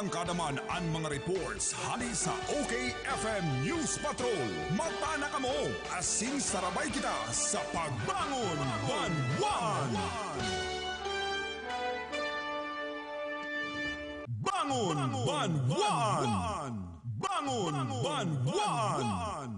arangkada man ang mga reports hali sa OKFM News Patrol. Mapana kamo, asin sarabay kita sa Pagbangon Banwan. Bangon Banwan! Bangon Banwan!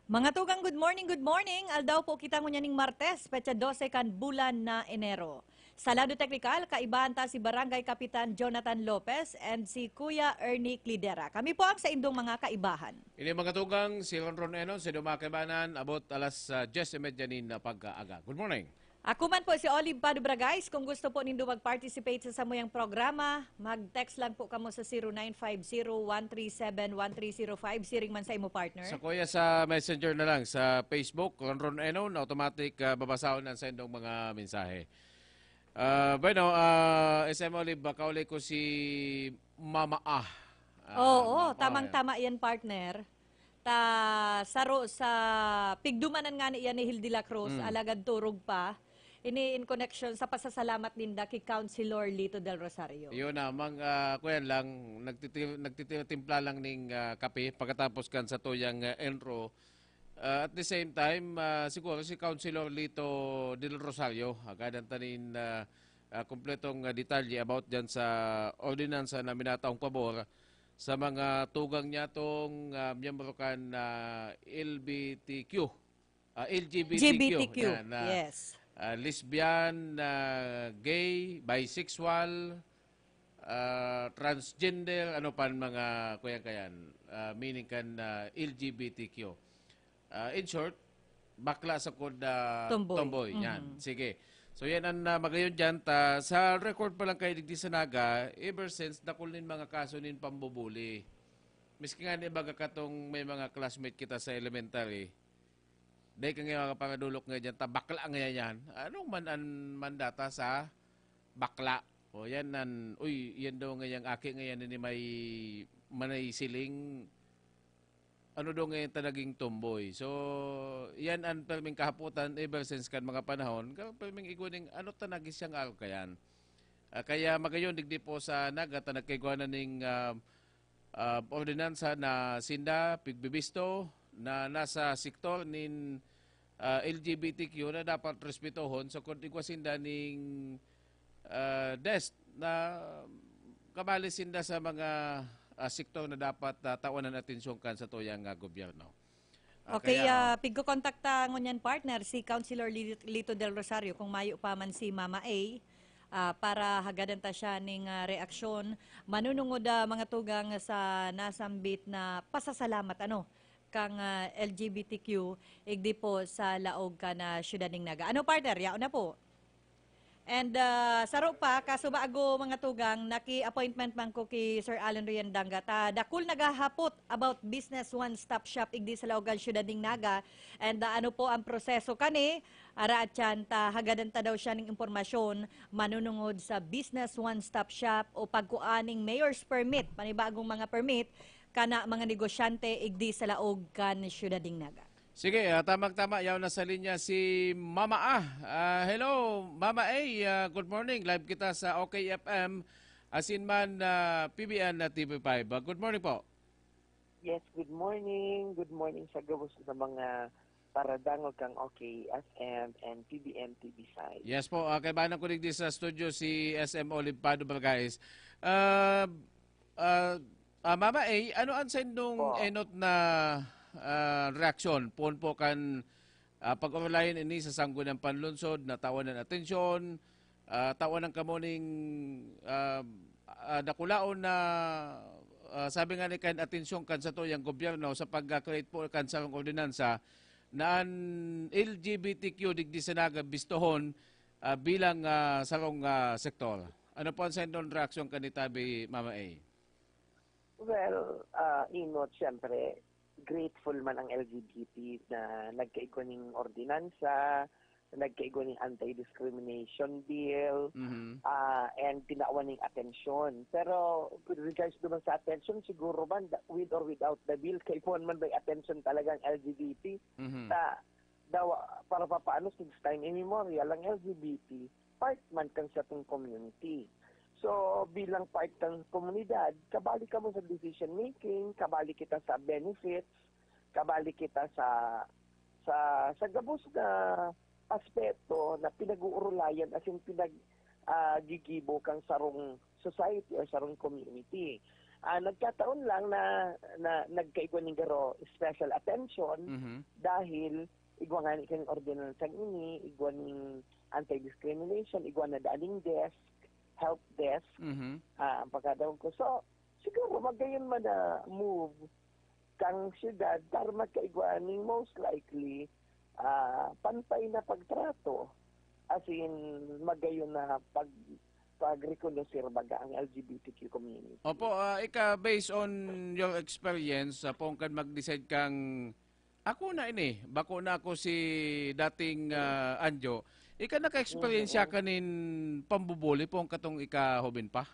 Mga tugang, good morning, good morning. Aldaw po kita ngunyaning Martes, petsa 12 kan bulan na Enero. Sa lado teknikal, kaibahan ta si Barangay Kapitan Jonathan Lopez and si Kuya Ernie Clidera. Kami po ang sa indong mga kaibahan. Ini mga tugang, si Ronron Enon, si Dumakibanan, abot alas 10:30 na pagkaaga. Good morning. Ako man po si Olive Padubra, guys. Kung gusto po nindo mag-participate sa samuyang programa, mag-text lang po kamo sa 0950-137-1305. Siring man sa imo partner. Sa kuya sa messenger na lang, sa Facebook, Ronron Enon, automatic babasahon ang sa indong mga mensahe. SM Olive, kauli ko si Mama Ah. Oo, tamang-tama yan, partner. Saro sa pigdumanan nga ni Hildy de la Cruz, alagad turog pa. Ini in connection sa pasasalamat ninda kay Councilor Lito del Rosario. Yun na, kuyan lang, nagtitimpla lang ning kape pagkatapos kan sa tuyang enro. At the same time, siguro si Councilor Lito del Rosario, agadan tanin kompletong detalye about dyan sa ordinansa na minataong pabor sa mga tugang niya tong miyembro kan LGBTQ. Yes. Lesbian, gay, bisexual, transgender, ano pa mga kuya-kayan, meaning kan LGBTQ. In short, bakla sa kod tomboy. Yan. Sige. So yan ang magayon dyan. Sa record pa lang kayo digdi sa Naga, ever since nakulin mga kaso nin pambubuli. Miski nga ni baga katong may mga classmate kita sa elementary, dahil kang mga pangadulok nga dyan, bakla nga yan. Anong mandata sa bakla? O yan, yan daw nga yung aki nga yan ni may manay siling, ano daw nga yung talaging tomboy. So, yan ang perming kahaputan ever since kan mga panahon, perming iguning, ano tanagis siyang araw kayan. Kaya magayon, digdi po sa Naga, nagkaiguan na ning ordinansa na sinda, pigbibisto, na nasa sektor nin LGBTQ na dapat respetohon so kung ikwasinda ning DEST na kamalisinda sa mga sektor na dapat tawanan atensyon kan sa tuyang gobyerno. Okay, pigko-kontakta ngunyan partner si Councilor Lito del Rosario kung mayo pa man si Mama A para hagadan ta siya ning reaksyon. Manunungod mga tugang sa nasambit na pasasalamat kang LGBTQ igdi po sa laog ka na syudad ning Naga. Ano partner? Yao na po. And saro pa, kaso baago mga tugang, naki-appointment man ko kay Sir Alan Riandanga. Dakul nagahapot about business one-stop shop igdi sa laogan syudad ning Naga. And ano po ang proseso kani? Ara at yan, hagadan ta daw siya ng impormasyon manunungod sa business one-stop shop o pagkuaning mayor's permit, panibagong mga permit, kana mga negosyante igdi sa laog kan syudad ning Naga. Sige, tamang-tama yaw na sa linya si Mama hello, Mama A. Good morning. Live kita sa OKFM asin man PBN na TV5. Good morning po. Yes, good morning. Good morning sa gabos sa mga paradangog kang OKFM and PBN TV5. Yes po, kay banang ko digdi sa studio si SM Olive Padubra, guys. Mama A, ano ang sendong enot na reaksyon? Pon po kan pag-online ini sa sanggo ng panlunsod na tawan ng atensyon, tawan ng kamuning nakulaon na sabi nga ni kan atensyon kan sa tuyang gobyerno sa pag-create po kan sa ordinansa na LGBTQ digdi sa Naga bistohon bilang sarong sektor. Ano po ang sendong reaksyon kanitabi, Mama A? Well, inot, siyempre, grateful man ang LGBT na nagkaigoning ordinansa, nagkaigoning anti-discrimination bill, and tinawaning atensyon. Pero with regards naman sa attention, siguro man, with or without the bill, kay puan man may attention talagang LGBT, para paano since time immemorial ang LGBT, part man kan sa itong community. So, bilang part ng komunidad, kabali ka mo sa decision making, kabali kita sa benefits, kabali kita sa gabos na aspeto na pinag-uurulayan as in gigibo kang sarong society or sarong community. Nagkataon lang na nagkaigwa ng garo special attention dahil igwa nga ni kang ordinansang ini, igwa ng anti-discrimination, igwa na daning desk, help desk, ang pagkadaon ko. So, siguro magayon man na move kang siyudad para magkaigwa ng most likely pantay na pagtrato as in magayon na pag-reconnoisseur baga ang LGBTQ community. Opo, based on your experience, kung kan mag-decide kang ako na ini, bako na ako si dating Anjo, naka-experience kanin pambubuli pong katong hubin pa?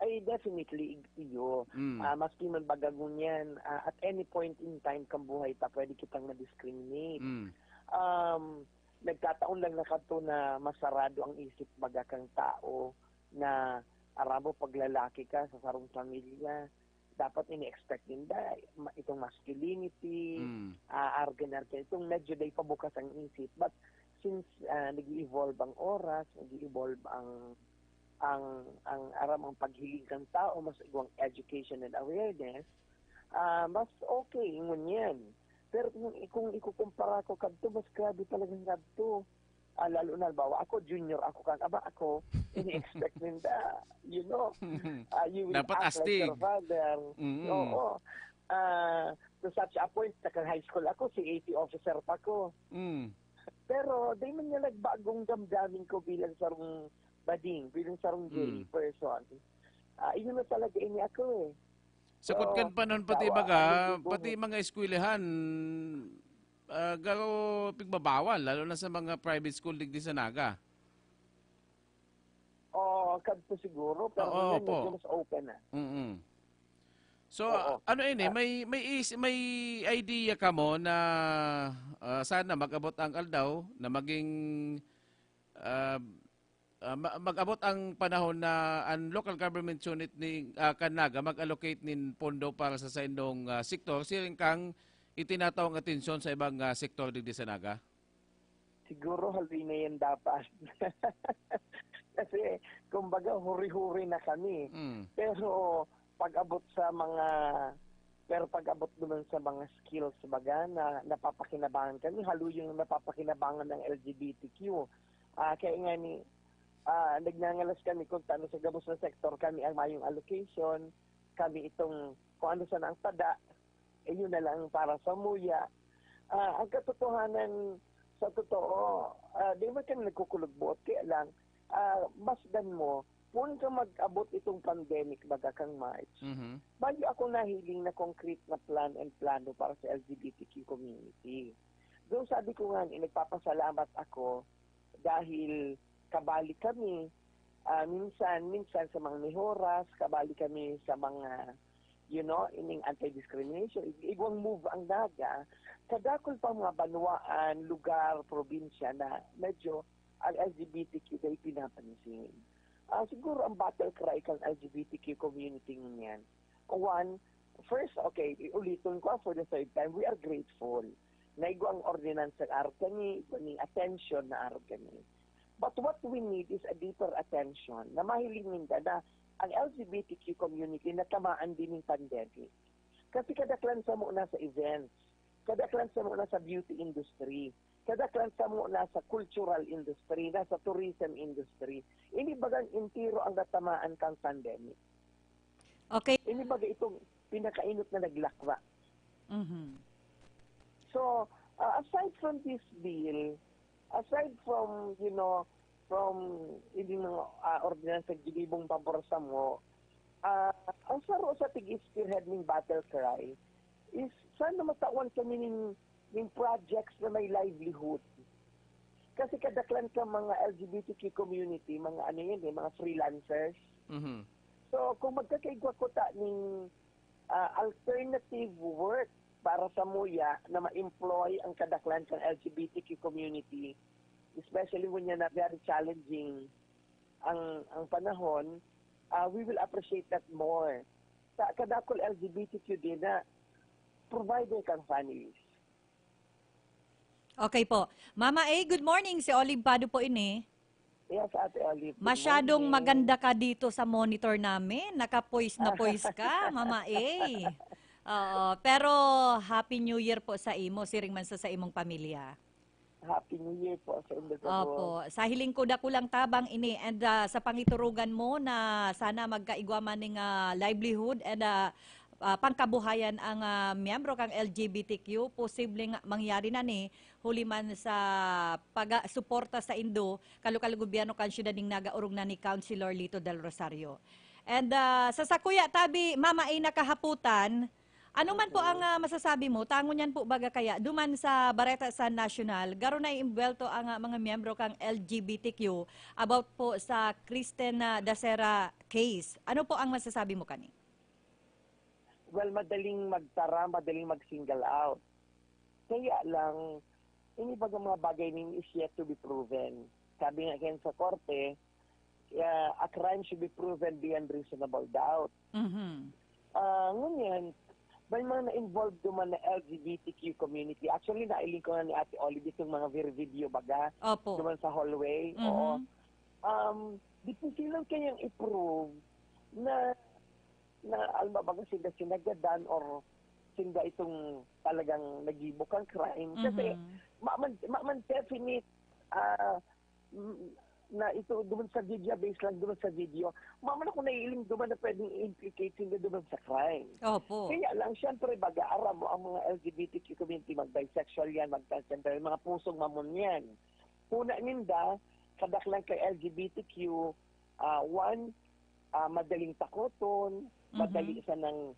Ay, definitely, iyo. Maski man bagagun yan, at any point in time kang buhay ta, pwede kitang na-discriminate. Nagkataon lang na kato na masarado ang isip baga kang tao na arabo paglalaki ka sa sarong pamilya. Dapat ini-expect din itong masculinity, argan-argan. Itong medyo day pabukas ang isip. But since nag-evolve ang oras, nag-evolve ang aram ang paghilig ng tao, mas igwang education and awareness, mas okay ngunyan. Pero kung ikukumpara ko kadto, mas grabe talagang kadto. Lalo na, bawa ako, junior ako kang aba ako, ini-expect ninda, you will dapat act astig. like your father. Oo. To such a point, sa high school ako, si AT officer pa ko. Pero, di man niya nagbagong damdamin ko bilang sarong bading, bilang sarong gay person. Iyon na talaga ini ako eh. Sa kutkan pa nun, pati baga, pati mga eskwelahan, garo pigbabawal, lalo na sa mga private school digdi sa Naga. Kadto siguro, pero medyo mas open na. So, ano ini, may idea ka mo na sana mag-abot ang aldaw na maging mag-abot ang panahon na ang local government unit ni Kanaga mag-allocate nin pondo para sa indong sektor, siring kang itinatawang atensyon sa ibang sektor digdi sa Naga? Siguro halin na yan dapat. Kasi kumbaga huri-huri na kami. Pero pag-abot naman sa mga skills baga na napapakinabangan kami, halo yung napapakinabangan ng LGBTQ. Kaya nga ni nagnangalas kami kung ano sa gabos na sektor kami ang mayong allocation, kami itong kung ano sa ang tada, yun na lang para sa muya. Ang katotohanan sa totoo, di ba kami nagkukulog-bot, kaya lang, masdan mo, kung ka mag-abot itong pandemic baga kang March, bayo ako nahiling na concrete na plan and plano para sa LGBTQ community. Doon sabi ko nga, nagpapasalamat ako dahil kabali kami, minsan sa mga mihoras, kabali kami sa mga, ining anti-discrimination, igwang move ang Naga, kadakol pa mga banwaan, lugar, probinsya na medyo ang LGBTQ ay pinapansin. Siguro ang battle cry kang LGBTQ community niyan. First, ulitin ko for the third time, we are grateful na igwang ordinance ng Argani, igwang attention na Argani. But what we need is a deeper attention na mahiling ninda na ang LGBTQ community natamaan din ng pandemic. Kasi kadaklan sa mo na sa events, kadaklan sa mo na sa beauty industry, kadaklan sa mo na sa cultural industry, na sa tourism industry. Ini bagang intiro ang natamaan kang pandemic. Okay. Ini baga itong pinakainot na naglakwa. So, aside from this bill, aside from, from hindi mga ordinance sa gilibong pabor sa mo, ang saro sa tig-spearhead ng battle cry is sana matawan kami ng projects na may livelihood. Kasi kadaklan ka mga LGBTQ community, mga mga freelancers. So, kung magkakaigwa ko ta ng alternative work para sa muya na ma-employ ang kadaklan ng LGBTQ community, especially when yan na very challenging ang panahon, we will appreciate that more. Sa kadakol LGBTQ din na provider kang families. Okay po. Mama A, good morning. Si Olive Pado po ini. Yes, Ate Olive. Good Masyadong morning. maganda ka dito sa monitor namin. Naka-poise na poise ka, Mama A. Oo, pero Happy New Year po sa imo, siring man sa imong pamilya. Happy New Year po sa inyo. Opo, sa hiling ko kulang tabang ini and sa pangiturugan mo na sana magkaigwaman ning livelihood and pangkabuhayan ang miyembro kang LGBTQ, posibleng mangyari na ni huli man sa pag-suporta sa Indo, kalukal gobyerno kan syudad ning nagaurog na ni Councilor Lito del Rosario. And sa Sakuya Tabi, Mama ay nakahaputan, ano man po ang masasabi mo, tango niyan po baga kaya, duman sa Bareta sa National, garo na imbelto ang mga miyembro kang LGBTQ about po sa Kristen Dacera case. Ano po ang masasabi mo kani? Well, madaling magtara, madaling mag-single out. Kaya lang, ini baga mga bagay nin is yet to be proven. Sabi nga again sa korte, a crime should be proven beyond reasonable doubt. Mhm. Ngunyan, may mga na-involved duman na LGBTQ community. Actually, nailing ko na ni Ate Olive itong mga video baga. Opo. Duman sa hallway. Mhm. Oo. Di po silang kayang i-prove na almabaga sila sinagadan or sinda itong talagang nagibok ang crime. Kasi man definite na ito duman sa video, based lang duman sa video, maman ako naiiling duman na pwedeng implicate sila duman sa crime. Opo. Kaya lang, syempre, baga, aram mo ang mga LGBTQ community, mag-bisexual yan, mag-transgender, mga pusong mamon yan. Una ninda, kadaklan kay LGBTQ, one, madaling takoton, madali sa ng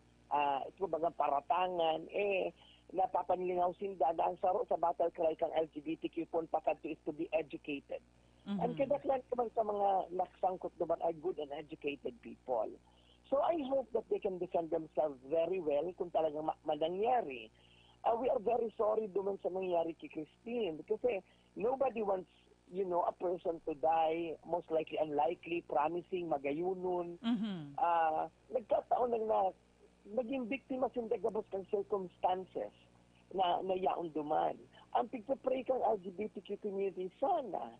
ito bagang paratangan, napapanilingaw sinda na ang saro sa battle cry kang LGBTQ pon pakadto is to be educated. And kadaklan naman sa mga naksangkot naman are good and educated people. So I hope that they can defend themselves very well kung talagang manangyari. We are very sorry duman sa nangyari kay Christine kasi nobody wants a person to die, most likely unlikely, promising, magayunon. Nagkataon lang na naging biktima sinda gabos kang circumstances na yaon duman. Ang pagpapray kang LGBTQ community, sana,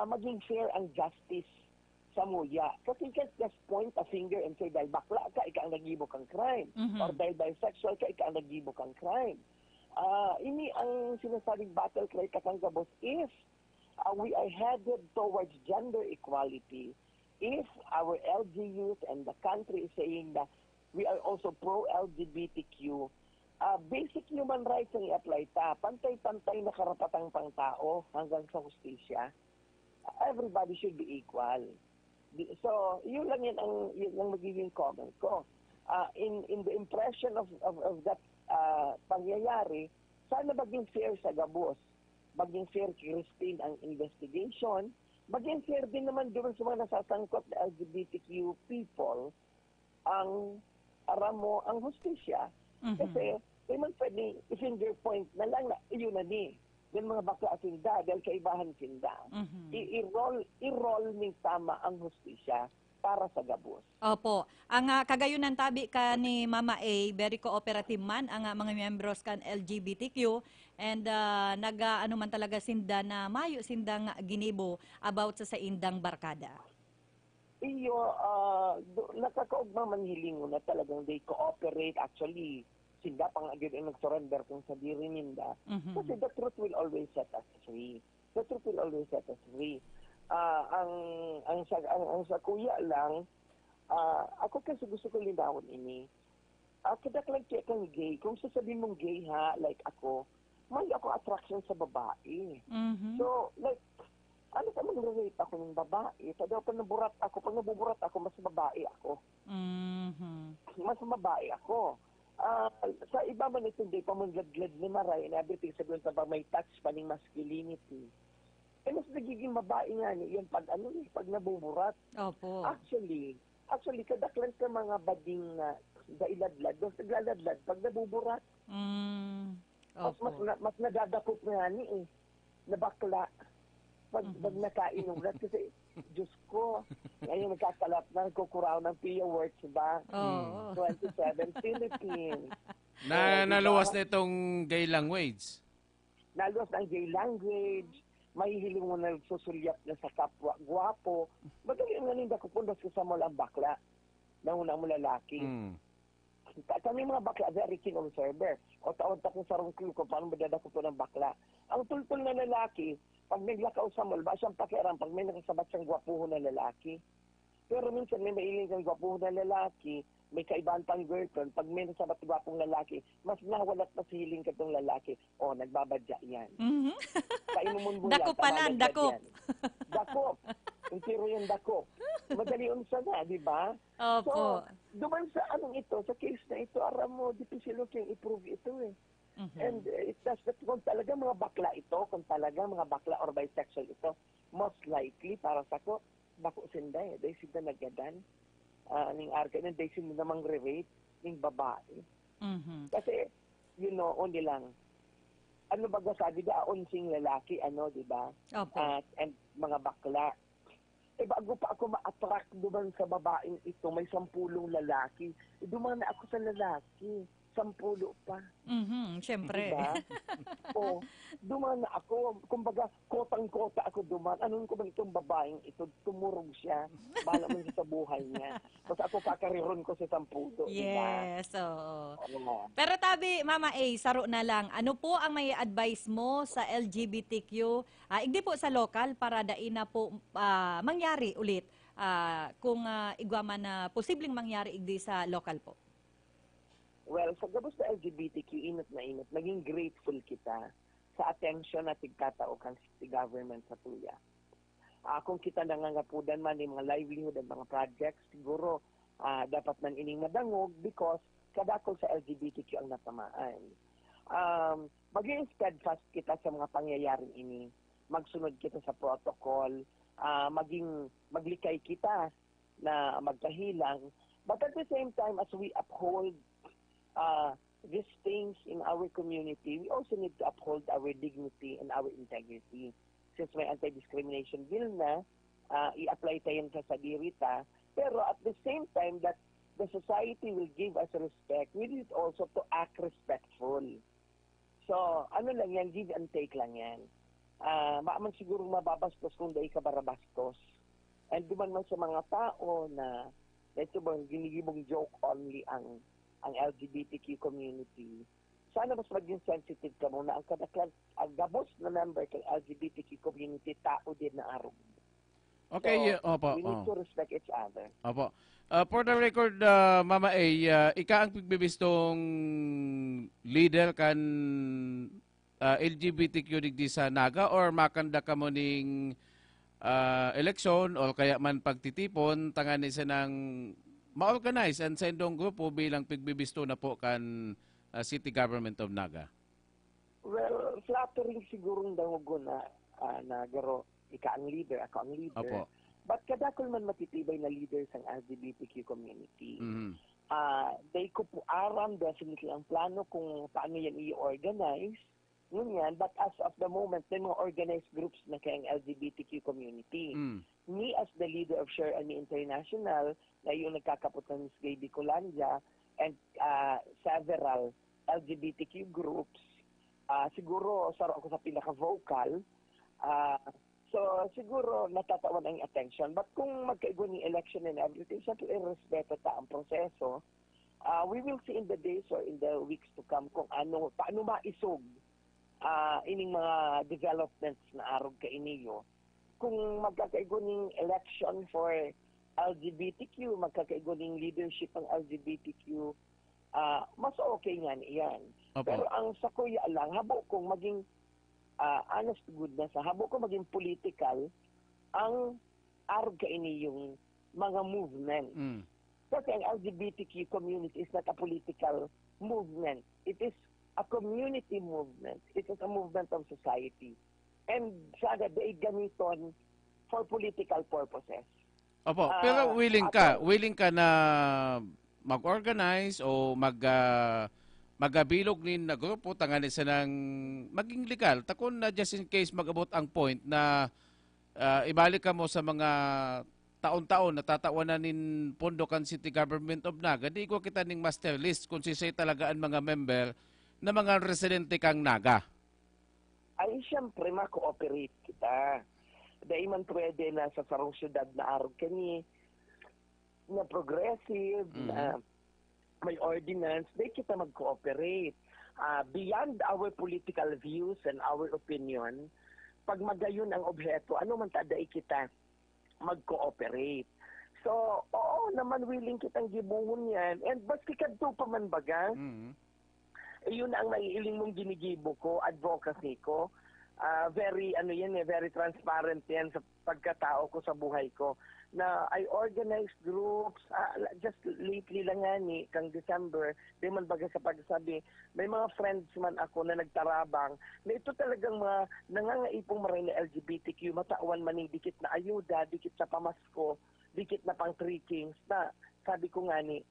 maging fair ang justice sa muya. Kasi you can't just point a finger and say, dahil bakla ka, ikaw ang nagibok ang crime. Or dahil bisexual ka, ikaw ang nagibok ang crime. Ini ang sinasabing battle cry katanggabos if we are headed towards gender equality, if our LG youth and the country is saying that we are also pro-LGBTQ, basic human rights ang i-apply ta. Pantay-pantay na karapatang pangtao hanggang sa hustisya. Everybody should be equal. So, yun lang ang magiging comment ko. In the impression of that pangyayari, sana maging fair sa gabos, maging fair kay Christine ang investigation, maging fair din naman doon sa mga nasasangkot na LGBTQ people ang aramo ang hustisya. Kasi, may man pwede i-finger point na lang na yun na ni. Yung mga bakla sinda, dahil kaibahan sinda. I-roll ning tama ang hustisya para sa gabos. Opo. Ang kagayunan tabi ka ni Mama A, very cooperative man ang mga miyembros kan LGBTQ and ano man talaga sinda na mayo sindang ginibo about sa indang barkada. Iyo, nakakaugma man hilingon na talagang they cooperate. Actually, sinda pang agad ay nag-surrender kung sa diri ninda. Kasi the truth will always set us free. The truth will always set us free. Ang sa kuya lang, ako kasi gusto ko linawon ini. Kadaklang kaya kang gay. Kung sasabihin mong gay ha, like ako, may ako attraction sa babae. So, like, ano ka mag-relate ako ng babae? Tadaw pag nabuburat ako, mas babae ako. Mas babae ako. Sa iba man ito, hindi pa mong glad ni Maray and everything, sabihin sa ba may touch pa ng masculinity. Mas nagiging babae nga niya yung pag nabuburat. Opo. Actually, kadaklan ka mga bading na dailadlad, naglaladlad pag nabuburat. Mas nadadakot nga ni na bakla pag nakainulat. Kasi Diyos ko. Ngayon nagkakalap na, nagkukuraw ng PIA Awards ba? Oo. 27 Philippines. Naluwas na itong gay language. Naluwas ng gay language, mahihiling mo na susulyap na sa kapwa, gwapo. Madali nga ninda ko pundas ko sa mga bakla na unang mo lalaki. Kami mga bakla, very keen observer. O taon ta kong sarong clue ko, paano madada ko po ng bakla. Ang tultol na lalaki, pag naglakaw sa mall, ba siyang pakiaram pag may nakasabat siyang gwapuho na lalaki. Pero minsan may mailing kang gwapuho na lalaki, may kaibahan pang girlfriend, pag may nasabat gwapong lalaki, mas nawalat na sihiling ka tong lalaki. O, nagbabadya yan. Kainumun mo Dako yan, pala, tamalagad dako. yan. Dako. Yung tiro yung dako. Madali unsa na, di ba? Opo. So, duman sa anong ito, sa case na ito, aram mo, difficile yung i-prove ito eh. And it does that kung talaga mga bakla ito, kung talaga mga bakla or bisexual ito, most likely, para sa ko, bako sinda eh. Dahil sila nagadan. Ning arka na, dahil sila namang re-rape, ning babae. Kasi, you know, only lang, ano baga sabi da, onsing lalaki, ano, di ba? Opo. And mga bakla. Eh, bago pa ako ma-attract duman sa babaeng ito, may 10 lalaki. Eh, duman na ako sa lalaki. 10 pa. Siyempre. Diba? O, duman na ako. Kumbaga, kotang-kota ako duman. Anong ko ba itong babaeng ito? Tumurog siya. Bahala mo siya sa buhay niya. Basta ako kakariron ko sa 10. Yes, oo. Diba? Pero tabi, Mama A, saro na lang. Ano po ang may advice mo sa LGBTQ? Hindi po sa local para dain na po mangyari ulit kung igwaman na posibleng mangyari igdi sa local po. Well, sa gabos na LGBTQ, inot na inot, naging grateful kita sa attention na tigkatao kang city government sa tuya. Kung kita nangangapudan man yung mga livelihood at mga projects, siguro dapat man ining madangog because kadakol sa LGBTQ ang natamaan. Maging steadfast kita sa mga pangyayaring ini, magsunod kita sa protocol, maglikay kita na magkahilang, but at the same time as we uphold these things in our community, we also need to uphold our dignity and our integrity. Since may anti-discrimination bill na, i-apply tayo sa dirita, pero at the same time that the society will give us respect, we need also to act respectful. So, ano lang yan, give and take lang yan. Maaman siguro mababastos kung dahi ka barabastos. And duman man sa mga tao na, ito bang ginigibong joke only ang LGBTQ community, sana mas maging sensitive ka muna. Ang kadaklan, ang gabos na member ng LGBTQ community, tao din na arog. Okay, So, opo. we need to respect each other. Opo. For the record, Mama A, ika ang pigbibistong leader kan LGBTQ digdi sa Naga or makanda ka mo ning eleksyon o kaya man pagtitipon, tangan isa ng ma-organize ang sendong grupo bilang pigbibisto na po kan City Government of Naga? Well, flattering siguro daw na nagaro, ika ang leader, ako ang leader. Opo. But kadakol man matitibay na leaders ang LGBTQ community. They ko po aram definitely ang plano kung paano yan i-organize. Ngunyan, but as of the moment, may mga organized groups na kayang LGBTQ community. Me as the leader of Share Ani International, na yung nagkakapot ng Miss Gay Bicolandia, and several LGBTQ groups, siguro saro ako sa pinaka-vocal. So siguro natatawan ang attention. But kung magkaigo ng election and everything, siyempre irespeto ta ang proseso. We will see in the days or in the weeks to come kung paano maisog ining mga developments na arog ka iniyo. Kung magkakaigo ng election for LGBTQ, magkakaigo ng leadership ng LGBTQ, mas okay nga iyan. Opo. Pero ang sa kuya lang, habo kung maging honest to goodness, habo kung maging political, ang arog ka iniyong mga movement. Kasi ang LGBTQ community is not a political movement. It is a community movement. It is a movement of society. And sana they gamiton for political purposes. Opo, pero willing ka na mag-organize o magabilog nin na grupo tangan isa ng maging legal. Takon na just in case magabot ang point na ibalik ka mo sa mga taon-taon natatawanan nin pondo kan City Government of Naga, di ko kita ning master list kung sisay talaga ang mga member na mga residente kang Naga. Ay, siyempre, ma-cooperate kita. Dahil man pwede na sa sarong syudad na araw kani, na progressive, na may ordinance, dahil kita mag-cooperate. Beyond our political views and our opinion, pag magayon ang objeto, ano man taday kita mag-cooperate. So, oo naman, willing kitang gibuhon yan. And baski kadto pa man baga, yun ang naiiling mong ginigibo ko, advocacy ko. Very very transparent yan sa pagkatao ko sa buhay ko na I organize groups just lately lang nga ni kang December di man baga sa pagsabi may mga friends man ako na nagtarabang na ito talagang mga nangangaipong maray na LGBTQ matawan man ni dikit na ayuda, dikit na pamasko, dikit na pang three kings na sabi ko nga ni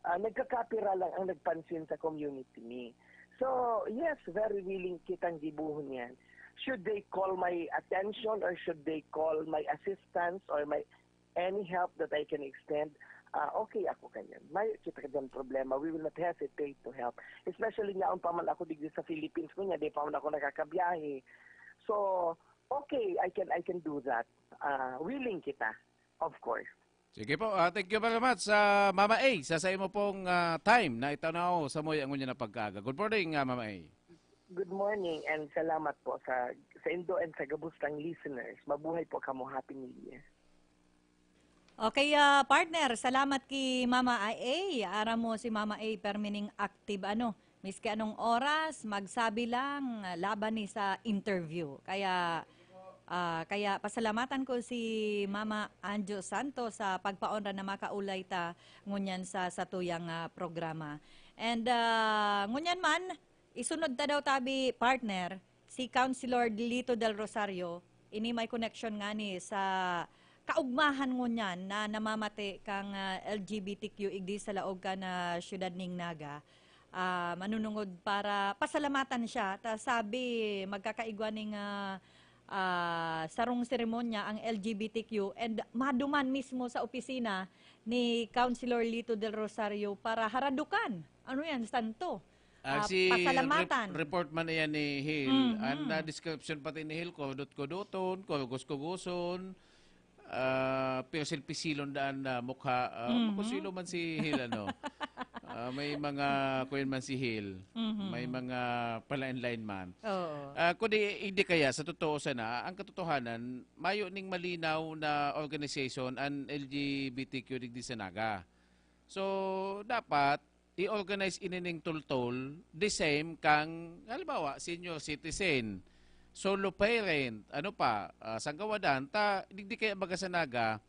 nagkakapira lang ang nagpansin sa community ni. So yes, very willing kitang gibuhon yan. Should they call my attention or should they call my assistance or my any help that I can extend, okay ako kanyan. May kita ka dyan problema. We will not hesitate to help. Especially nga pa man ako digdi sa Philippines ko niya, di pa man ako nakakabiyahe. So, okay, I can do that. Willing kita, of course. Sige po, thank you very much sa Mama A. Sa mo pong time na itanaw sa mo ang na pagkaga. Good morning, Mama A. Good morning and salamat po sa Indo and sa Gabustang listeners. Mabuhay po kamo. Happy New Year. Okay, partner, salamat ki Mama A. Ara mo si Mama A permining active miski anong oras, magsabi lang laban ni sa interview. Kaya pasalamatan ko si Mama Anjo Santos sa pagpaonra na makaulay ta ngunyan sa tuyang programa. And ngunyan man isunod ta daw tabi partner si Councilor Lito del Rosario, ini may connection nga ni sa kaugmahan ngunyan na namamati kang LGBTQ igdi sa laog ka na syudad ning Naga. Manunungod para pasalamatan siya. Ta sabi magkakaigwa ning sarong seremonya ang LGBTQ and maduman mismo sa opisina ni Councilor Lito del Rosario para haradukan. Ano yan, santo? Pasalamatan. Report man yan ni Hill. Ang description pati ni Hill, kodot-kodoton, kuguson, pisil-pisilon daan na mukha. Makusilo man si Hill, may mga kuyan man si Hill. May mga pala-inline man. Kundi hindi kaya, sa totoo sana, ang katotohanan, mayo ning malinaw na organization ang LGBTQ digdi sa Naga. So, dapat i-organize inining tultol the same kang halimbawa senior citizen, solo parent, sanggawadan ta digdi kaya baga sa Naga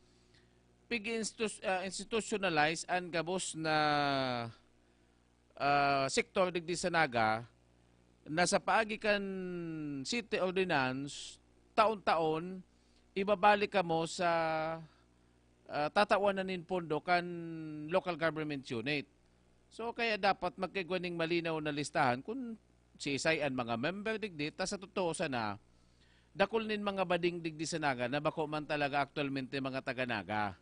institutionalize ang gabos na sektor digdi sa Naga na sa paagi kan city ordinance taon-taon ibabalik ka mo sa tatawanan nin pondo kan local government unit. So kaya dapat magkigwaning malinaw na listahan kung sisayan mga member digdi ta sa totoo sana dakol nin mga bading digdi sa Naga na bako man talaga aktualmente mga taga Naga.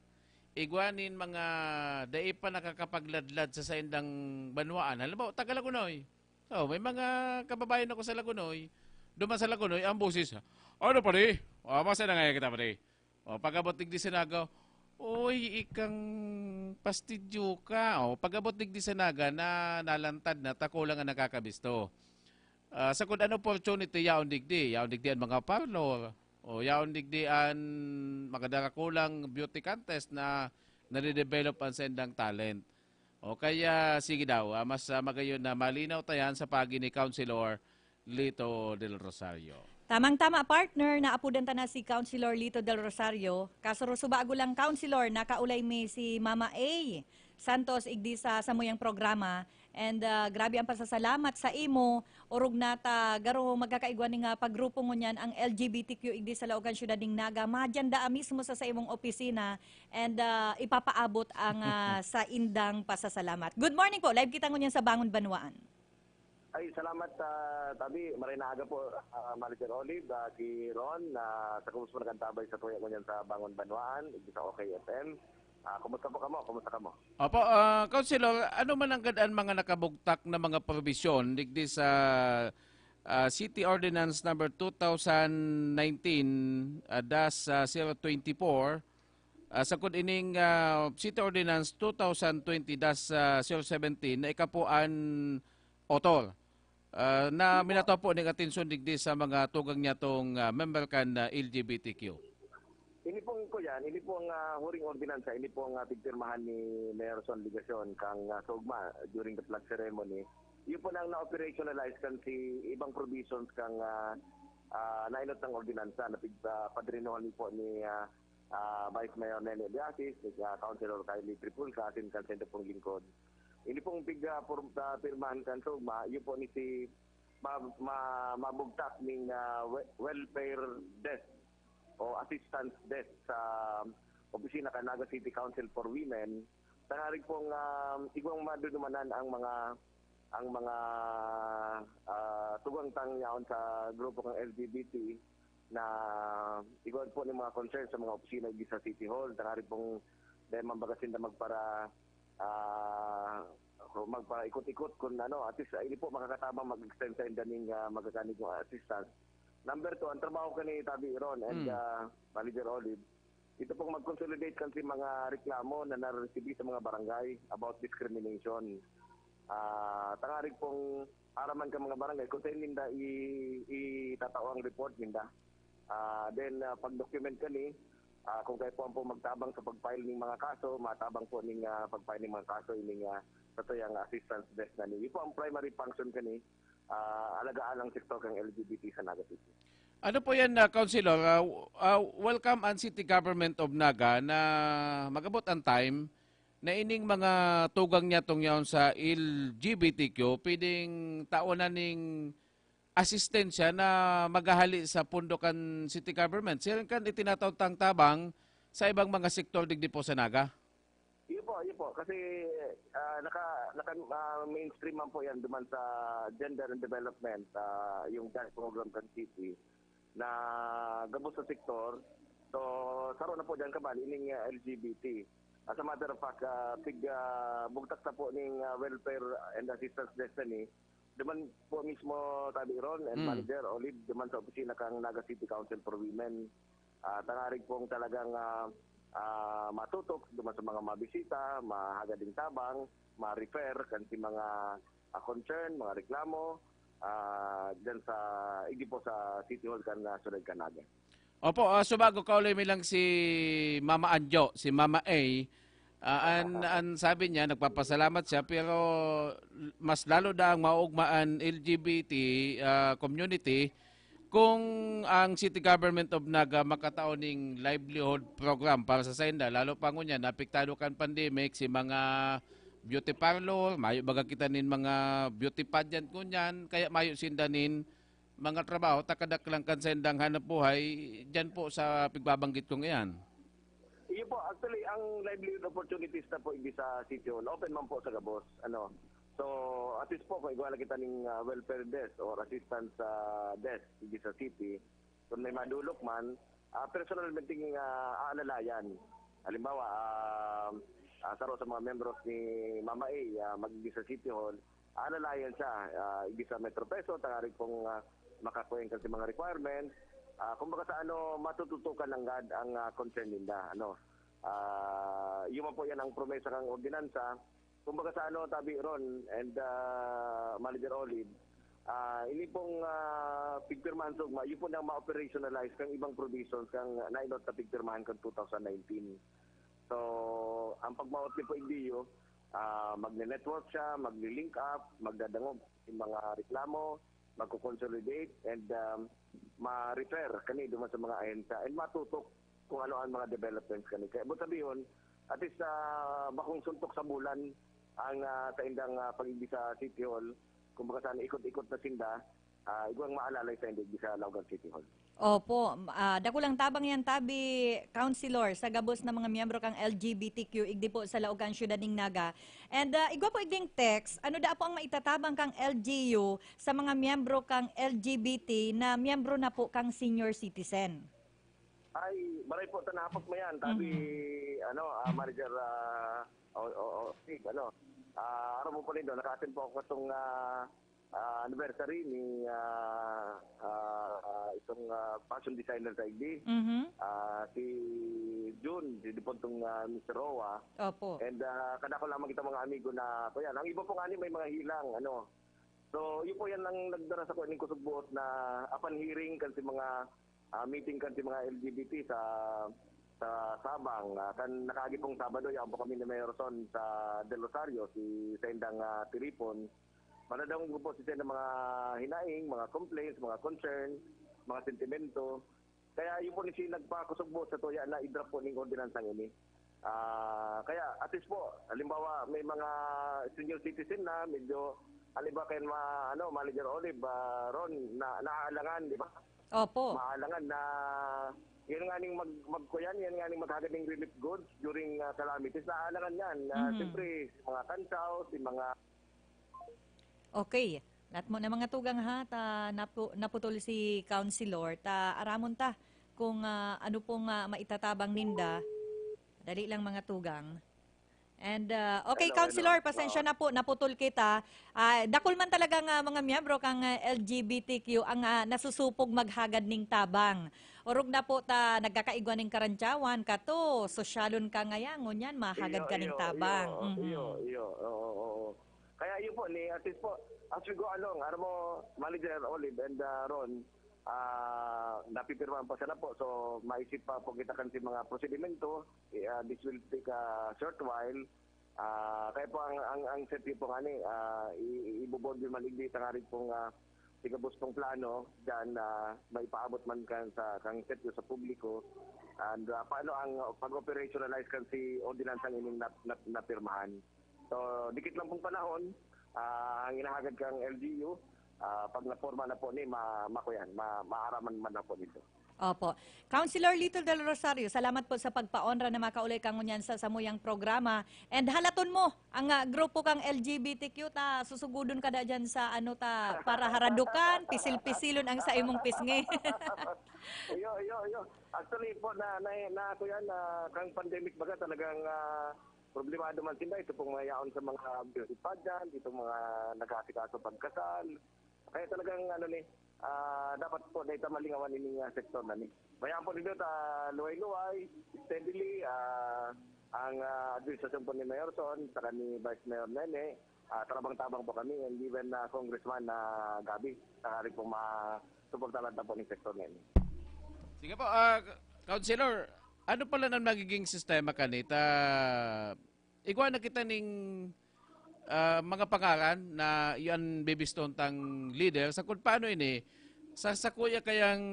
Igwanin mga dai pa nakakapagladlad sa saindang banwaan. Halimbawa taga Lagunoy. So may mga kababayan ako sa Lagunoy. Duman sa Lagunoy ang busis. Ano pare? Masa na nga kita pare. Pagabot digdi sa Naga. Oy, ikang pastidyo ka. Pag-abot digdi sa Naga na nalantad na tako lang ang nakakabisto. Sa kung ano opportunity, yaon digdi ang mga parlor. Yaon digdi ang makadarakulang beauty contest na nare-develop ang sendang talent. Kaya sige daw, mas magayon na malinaw tayan sa pagi ni Councilor Lito del Rosario. Tamang-tama partner, naapudan ta na si Councilor Lito del Rosario. Kasuruso bago lang Councilor, nakaulay mi si Mama A. Santos igdi sa samuyang programa. And grabe ang pasasalamat sa imo. Urog nata, garo magkakaigwan nga paggrupo ngunyan ang LGBTQ igdi sa Laogan Syudad ning Naga. Madyan mismo sa imong opisina and ipapaabot ang sa indang pasasalamat. Good morning po, live kita ngunyan sa Bangon Banwaan. Ay, salamat, Tabi. Marinaga po, Manager Olive, si Ron, sa kumus mo nagantabay sa tuya ko niyan sa Bangon Banwaan, sa OK FM. Kumusta po kamo? Kumusta kamo? Opo, Councilor, ano man ang gadaan mga nakabugtak na mga provision digdi sa City Ordinance number 2019 -024 sa kung ining City Ordinance 2020-017 na ikapuan otol na minato po ng atensyon digdi sa mga tugang niya tong member kan LGBTQ. Ini pong ko yan, ini pong huring ordinansa, ini pong pigpirmahan ni Mayor Son Ligacion kang sugma during the flag ceremony. Yun po nang na-operationalize kan si ibang provisions kang nainot ng ordinansa na padrinohan po ni Vice Mayor Nene Biasis, ni Councilor Kylie Tripulca, atin kan sento pong lingkod. Ini pong pirmahan kan sugma, yun po ni si mabugtak ning welfare desk o assistance desk sa opisina kan Naga City Council for Women. Tangarig pong igwang madudumanan ang mga tugang tangyaon sa grupo ng LGBT na igwang po ng mga concern sa mga opisina sa City Hall. Tangarig pong dahil mambagasin na magpaikot-ikot kung at least hindi po makakatabang mag-extend sa indaning magaganig ng assistance. Number 2, ang trabaho ka ni Tabi Ron and Manager Olive, ito pong mag-consolidate kasi mga reklamo na nareceive sa mga barangay about discrimination. Tangarig pong araman ka mga barangay, kung saan ninda itatao ang report ninda. Then pag-document ka ni, kung kayo po ang magtabang sa pag-file ng mga kaso, matabang po ng pag-file ng mga kaso ining yung assistance desk na ni. Ito ang primary function ka ni, alagaan ang sektor ng LGBT sa Naga City. Ano po yan, Councilor? Welcome ang City Government of Naga na magabot ang time na ining mga tugang niya tong yaon sa LGBTQ, pwedeng taonan ning asistensya na magahali sa pundokan City Government. Sila kan itinatawag tang tabang sa ibang mga sektor digdi po sa Naga? Iyo po. Kasi mainstream man po yan duman sa gender and development, yung dance program kan City na gabos sa sektor. So, saro na po dyan kabali ining LGBT. As a matter of fact, bugtak na po ning welfare and assistance destiny. Duman po mismo Tabi Ron and Manager Olive, duman sa opisina kang Naga City Council for Women. Tangarig pong talagang matutok duman sa mga mabisita, mahagading tabang, ma-refer kan si mga concern, mga reklamo, dyan sa igi po sa City Hall kan Sunod Naga. Opo, subago ka ulit lang si Mama Anjo, si Mama A. An sabi niya, nagpapasalamat siya, pero mas lalo daang maugmaan LGBT community kung ang City Government of Naga makataon ng livelihood program para sa Senda. Lalo pa ngunyan, napiktado kan pandemic, si mga beauty parlor, mayo baga kita nin mga beauty pageant ngunyan, kaya mayo sindanin mga trabaho, takadak lang kan sendang hanap buhay, dyan po sa pigbabanggit kong iyan. Iyo po, actually, ang livelihood opportunities na po hindi sa City Hall, open man po sa Gabos. So, at least po, kung igwala kita ng welfare desk or assistance desk hindi sa city, kung may madulok man, personal meeting aalalayan. Halimbawa, saro sa mga members ni Mama A, magiging sa City Hall, aalalayan siya, hindi sa Metro Peso, tangarig pong makakuha kasi mga requirements. Kumbaga sa matututukan ng GAD ang concern nila. Yung po yan ang promesa ng ordinansa. Kumbaga sa Tabi Ron and Manager Olive, ini pong pigpirmahan sugma, yun po nang ma-operationalize kang ibang provisions kang nainot na pigpirmahan kang 2019. So, ang pagmaot ni po indiyo, magne-network siya, magne-link up, magdadangog yung mga reklamo, magko-consolidate and ma-refer kani duman sa mga ahensya and matutok kung ano ang mga developments kani. Kaya mo sabihin, at least bakong suntok sa bulan ang sa indang pag-ibig sa City Hall, kung baka saan ikot-ikot na sinda, igwang maalalay sa hindi sa Laugan City Hall. Opo, dako lang tabang yan tabi councilor sa gabos ng mga miyembro kang LGBTQ igdi po sa Laogan Syudad ning Naga. And igwa po igding text, ano da po ang maitatabang kang LGU sa mga miyembro kang LGBT na miyembro na po kang senior citizen? Ay, maray po tanapag mo yan. Tabi, manager, Steve, araw mo po rin doon, naka-attend po ako itong anniversary ni itong fashion designer sa IGD. Si June, di po itong Mr. Roa. Opo. And kada ko lamang kita mga amigo na, kuya, ang iba po nga may mga hilang, So, yun po yan ang nagdara sa kuning kusugbuot na upon hearing kan si mga meeting kan si mga LGBT sa Sabang. Kan nakaagi pong Sabado, yan po kami ni Mayor Son sa Del Rosario, si Sendang Tiripon. Manadang po si Sendang mga hinaing, mga complaints, mga concern, mga sentimento. Kaya yun po ni si nagpakusugbuot sa tuya na i-drop po ng ordinansang ini. Kaya at least po, halimbawa may mga senior citizen na medyo halimbawa kayo Manager Olive, Ron, na naaalangan, di ba? Opo. Maalangan na yan nga ning magkuyan, yan nga ning maghagad ng relief goods during calamities. Naaalangan yan. Siyempre, si mga kansaw, si mga... Okay. Lahat mo na mga tugang ha, naputol si councilor, aramon ta kung ano pong maitatabang ninda. Dali lang mga tugang. And okay, Hello, councilor, hello. pasensya na po, naputol kita. Dakol man talaga nga mga miyembro kang LGBTQ ang nasusupog maghagad ning tabang. Orog na po ta nagkakaigwan ning karantyawan kato, sosyalon ka ngayon, ngunyan mahagad ka ning tabang. Oo. Kaya yun po, at least po, as we go along, mo, Manager Olive and Ron, napipirmahan pa sila po. So, maisip pa po kita kan si mga prosedimento. This will take a short while. Kaya po ang set po nga ni, ibubod yung maligdi sa nga rin pong tigabos pong plano dyan maipaabot man kan sa kang set sa publiko. And paano ang pag-operationalize kan si ordinansang ining napirmahan. So, dikit lang pong panahon, ang inahagad kang LGU, pag naporma na po ni maaraman man na po dito. Opo. Councilor Lito del Rosario, salamat po sa pagpaonra na makaulay kang ngunyan sa samuyang programa. And halaton mo, ang grupo kang LGBTQ, susugudon ka da dyan sa para haradukan, pisil-pisilon ang sa imong pisngi. Yo. Actually po, kuya, kang pandemic baga talagang problemado man sila. Ito pong mayaon sa mga beauty pageant, itong mga nag-aasikaso pagkasal. Kaya talagang dapat po na malingawan ining sektor na ni. Mayaan po dito luway-luway, steadily ang administrasyon po ni Mayor Son, saka ni Vice Mayor Nene, tabang-tabang po kami, and even Congressman Gabi, saka rin po masuportahan po ng sektor na ini. Sige po, Councilor, ano pala nang magiging sistema kanita? Igwa na kita ning mga pangalan na yan bibiston tang leader sa kung paano ini sa kuya kayang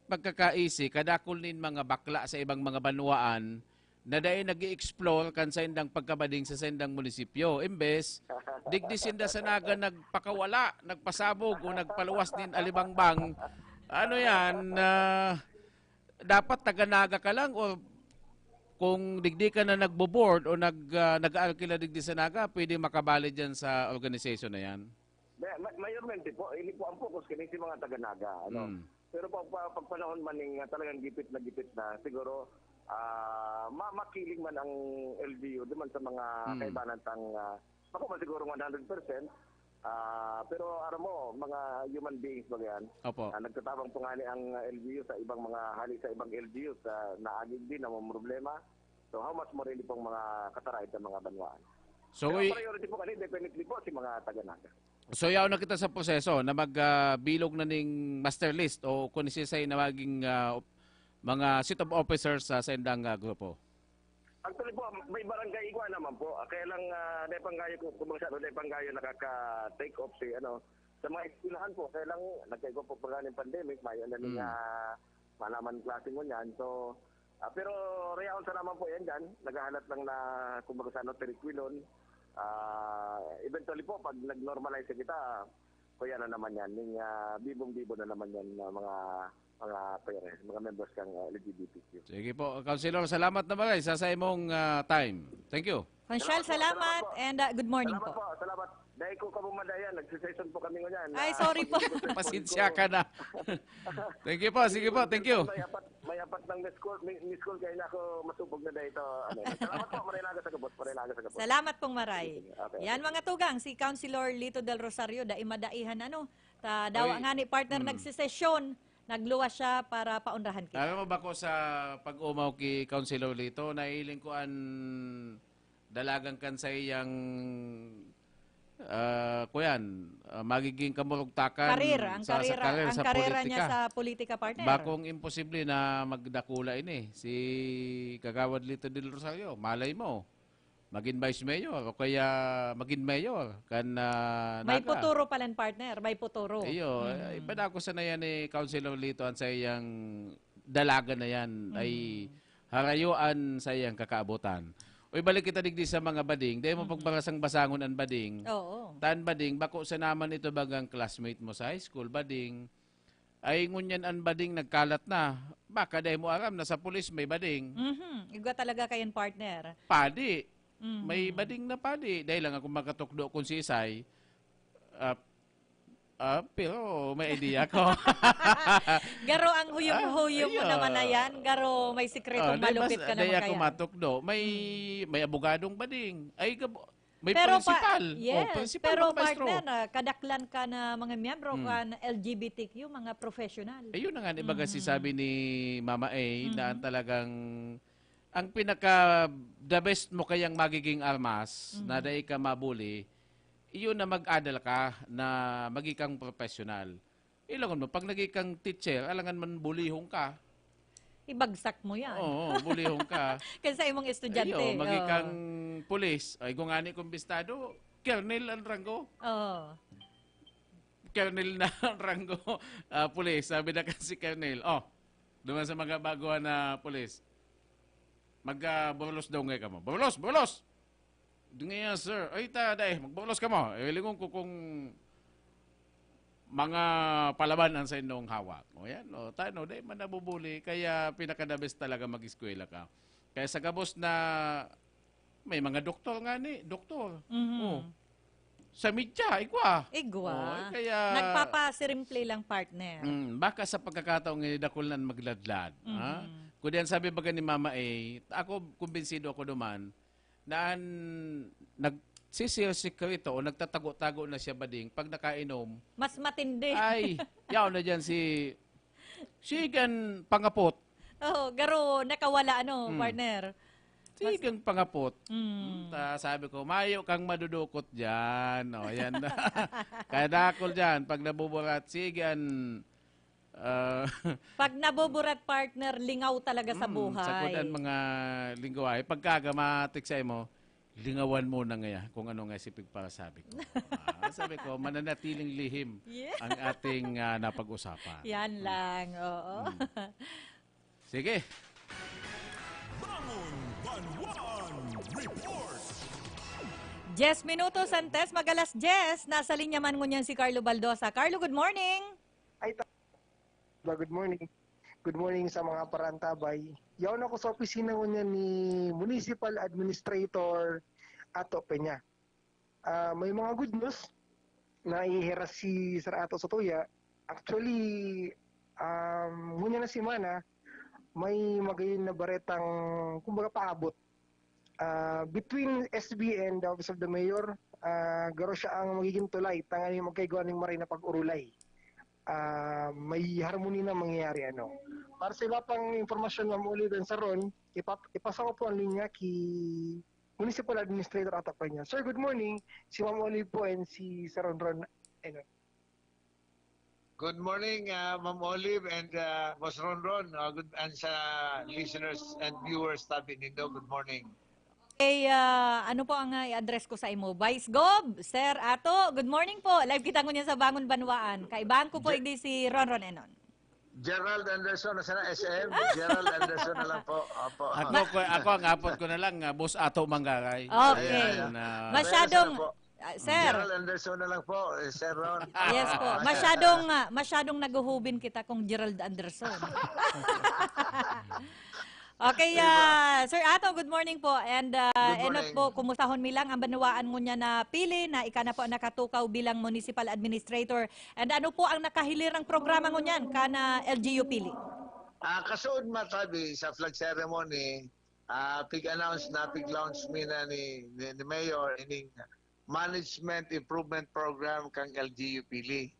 pagkakaisi kadakol nin mga bakla sa ibang mga banwaan na dahil nag-i-explore kan sa indang pagkabading sa sendang munisipyo. Imbes, digdisinda sa naga nagpakawala, nagpasabog o nagpaluwas din alibangbang. Ano yan, dapat taga-naga ka lang o kung digdi ka na nagbo-board o nag-aalkila digdi sa naga, pwede makabali dyan sa organization na yan? Mayormente po, hindi po ang focus kini si mga taga-naga. Pero pag panahon man ng talagang gipit na, siguro makiling man ang LGU duman sa mga kaibanan tang ako man siguro 100%. Pero aram mo, mga human beings ba yan? Opo. Nagtatabang po nga ni ang LGU sa ibang mga hali sa ibang LGU sa naagig din na mga problema. So how much more hindi pong mga katarait ng mga banwaan. So, pero priority po kanina, definitely po si mga taga-naga. So yaw na kita sa proseso na magbilog na ning master list o kung isisay na maging mga seat of officers sa sendang grupo. Actually po, may barangay igwa naman po. Kaya lang, dahil panggayo ko, kung masyado, dahil panggayo nakaka-take off sa mga eskwelahan po. Kaya lang, nagkaigwa po pag ng pandemic, may malaman klase mo yan. So, pero reaon sa naman po yan dyan. Naghahanap lang na, kumbaga sa Teriquilon. Eventually po, pag nag-normalize kita, kuya na naman yan. Bibong-bibo na naman yan mga mga parents, mga members kang LGBTQ. Sige po, Councilor, salamat na bagay sa imong time. Thank you. Conchal, salamat po. and good morning Salamat po. po, salamat. Dahil ko kabumadayan, nagsisession po kami ngayon. Ay, sorry po. Pasensya ka na. Thank you po, sige po, thank you. May apat ng miss call kaya na ako masubog na dahil ito. Salamat po, Marilaga sa Gabos. Marilaga sa Gabos. Salamat pong maray. Okay. Yan mga tugang, si Councilor Lito del Rosario, madaihan dawa Oy, nga ni partner nagsisesyon, nagluwas siya para paunrahan kita. Alam mo ba ko sa pag-umaw ki Councilor Lito, nailing ko an dalagang kan sa iyang magiging kamurugtakan Ang karera sa karera politika. niya sa politika partner. Bakong imposible na magdakula ini si Kagawad Lito del Rosario. Malay mo, maging vice mayor o kaya maging mayor kan May puturo palan partner, may puturo. Iyo, iba na ako sa na yan ni Councilor Lito ang sa iyang dalaga na yan ay harayuan sa iyang kakaabutan. Uy, balik kita digdi sa mga bading. Dahil mo pagbarasang basangon ang bading. Oo. Tan bading, bako sa naman ito bagang classmate mo sa high school, bading. Ay ngunyan ang bading nagkalat na. Baka dahil mo aram na sa pulis may bading. Igwa talaga kayan partner. Padi. May bading na padi. Dahil lang ako makatukdo kung si Isay. Pero may idea ko. Garo ang huyong-huyong mo ayun. naman na yan. Garo may sikretong malupit ka naman Dahil ako kaya. matukdo. May abogadong bading. Ay, may Pero principal. yes, Principal pero mga maestro. partner, kadaklan ka na mga miyembro ka na LGBTQ, mga professional. Ayun na nga, ibaga si sabi ni Mama A na talagang ang pinaka the best mo kayang magiging armas na dahil ka mabuli, iyon na mag-adal ka na magiging professional. Ilangon mo, pag naging kang teacher, alangan man bulihong ka. Ibagsak mo yan. Oo, bulihong ka. Kasi sa imong estudyante. Ayo, magiging kang pulis. Ay, kung ani kong bistado, Colonel ang ranggo. Oo. Colonel na ang ranggo. Pulis, sabi na kasi Colonel. Duman sa mga baguhan na pulis. Mag-bolos daw ngayon ka mo. Bolos! Ngayon, sir. Ay, magbolos ka mo. Lingon ko kung mga palaban ang sa inyong hawak. O yan, dahil man nabubuli. Kaya pinakadabes talaga mag-eskwela ka. Kaya sa Gabos na may mga doktor nga ni. Doktor. Sa media, igwa. Kaya Nagpapasirimple lang partner. baka sa pagkakataong dakulan magladlad. Kung diyan sabi baga ni Mama A, ako kumbinsido ako duman na nagsisirsikrito o nagtatago-tago na siya bading pag nakainom. Mas matindi. Ay, yaw na dyan si Sigan Pangapot. Garo, nakawala partner. Sigan Pangapot. Sabi ko, mayo kang madudukot dyan. Yan na. Kaya dakol dyan, pag nabuburat, Sigan... Pag nabuburat partner, lingaw talaga sa buhay. Sa kudan mga lingwahe, pagkagamatik sa mo, lingawan mo na nga kung ano nga sipig para sabi ko. Sabi ko, mananatiling lihim ang ating napag-usapan. Yan lang, oo. Sige. Bangon Banwan Report. 10 minutos antes, magalas 10. Nasa linya man ngunyan si Carlo Baldosa. Carlo, good morning. Good morning. Good morning sa mga parantabay. Yaon ako sa opisina ngunyan ni Municipal Administrator Ato Peña. May mga good news na ihiras si Sir Ato Sotoya. Actually, ngunyan na si Mana, may magayon na baretang kumbaga paabot. Between SB and the Office of the Mayor, garo siya ang magiging tulay, tangan yung magkaigawa ng maray na pag-urulay. May harmony na mangyayari Para sa iba pang informasyon, Ma'am Olive and Saron, ipasa ko po ang linya kay Municipal Administrator Ato Peña. Sir, good morning. Si Ma'am Olive po and si Saron Ron. Good morning, Ma'am Olive and Boss Ron. And sa listeners and viewers tabi nindo, good morning. Ano po ang i-address ko sa imo? Vice Gob, Sir Ato, good morning po. Live kita ko niya sa Bangon Banwaan. Kaibahan ko po hindi si Ron Enon. Gerald Anderson, nasa na SM? Gerald Anderson na lang po. Opo. Ako ang apot ko na lang, Boss Ato Manggaray. Okay. Ayan, Masyadong Sir. Gerald Anderson na lang po, Sir Ron. Yes po. Masyadong naguhubin kita kung Gerald Anderson. Okay, Sir Ato, good morning po. And Good enot morning. po, kumustahon mi lang ang banwaan mo niya na pili na ika na po nakatukaw bilang municipal administrator. And ano po ang nakahilirang programa mo niyan kana LGU pili? Kasood matabi sa flag ceremony, pig-announce na, pig-launch mi na ni Mayor ining Management Improvement Program kang LGU pili.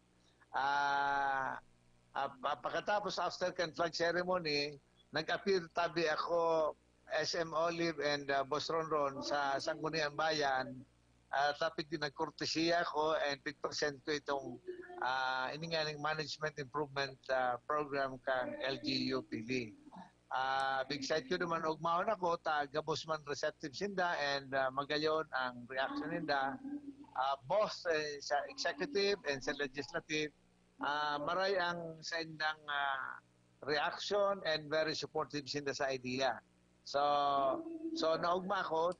Pagkatapos after kan flag ceremony, nag-appear tabi ako SM Olive and Boss Ronron sa Sangguniang Bayan. Tapos din nagkortesiya ko and pig-present ko itong iningaling Management Improvement Program kang LGU pili. Big side ko naman ugmaon ako gabos man receptive sinda and magayon ang reaction ninda both sa executive and sa legislative maray ang sa indang reaction and very supportive sinda sa idea. So naugma ko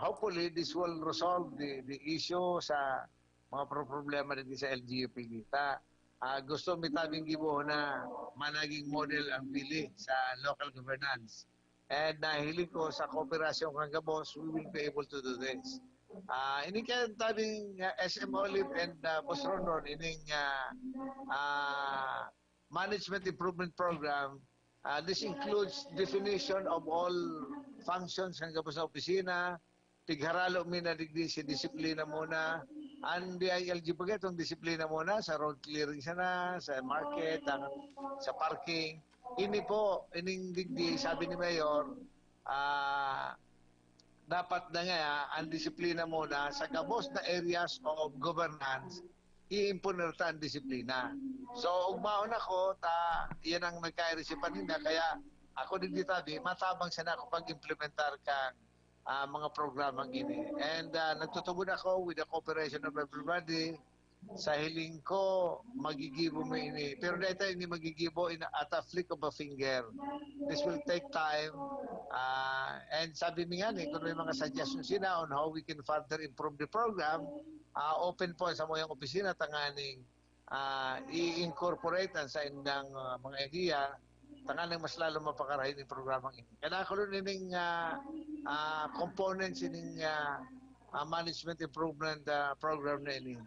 hopefully this will resolve the issue sa mga problema din sa LGUPD. Gusto mitabing gibo na managing model ang pili sa local governance. And nahiling ko sa kooperasyon kang Gabos, we will be able to do this. Ining kaya tabing SM Olive and Boss Ronron, ining Management Improvement Program, this includes definition of all functions ng Gabos sa opisina, tigharalo mi na digdi si disiplina muna, ang DILG pa itong disiplina muna sa road clearing sana, sa market, sa parking. Ini po, ining digdi, sabi ni Mayor, dapat na nga ang disiplina muna sa Gabos na areas of governance, i-impunerta ang disiplina. So, ugmaon ako, yan ang nagka-resipan nila, kaya ako din ditabi, matabang sana ako pag-implementar kang mga programang ini. And nagtutubod ako with the cooperation of everybody. Sa hiling ko, magigibo mo ini. Pero dito hindi magigibo at a flick of a finger. This will take time. And sabi mi nga kung may mga suggestions sila on how we can further improve the program, open po sa mga opisina tanganing i-incorporate sa indang mga idea tanganing mas lalo mapakarahin yung programang ini. Kaya ako rin ining components ining management improvement program na ini.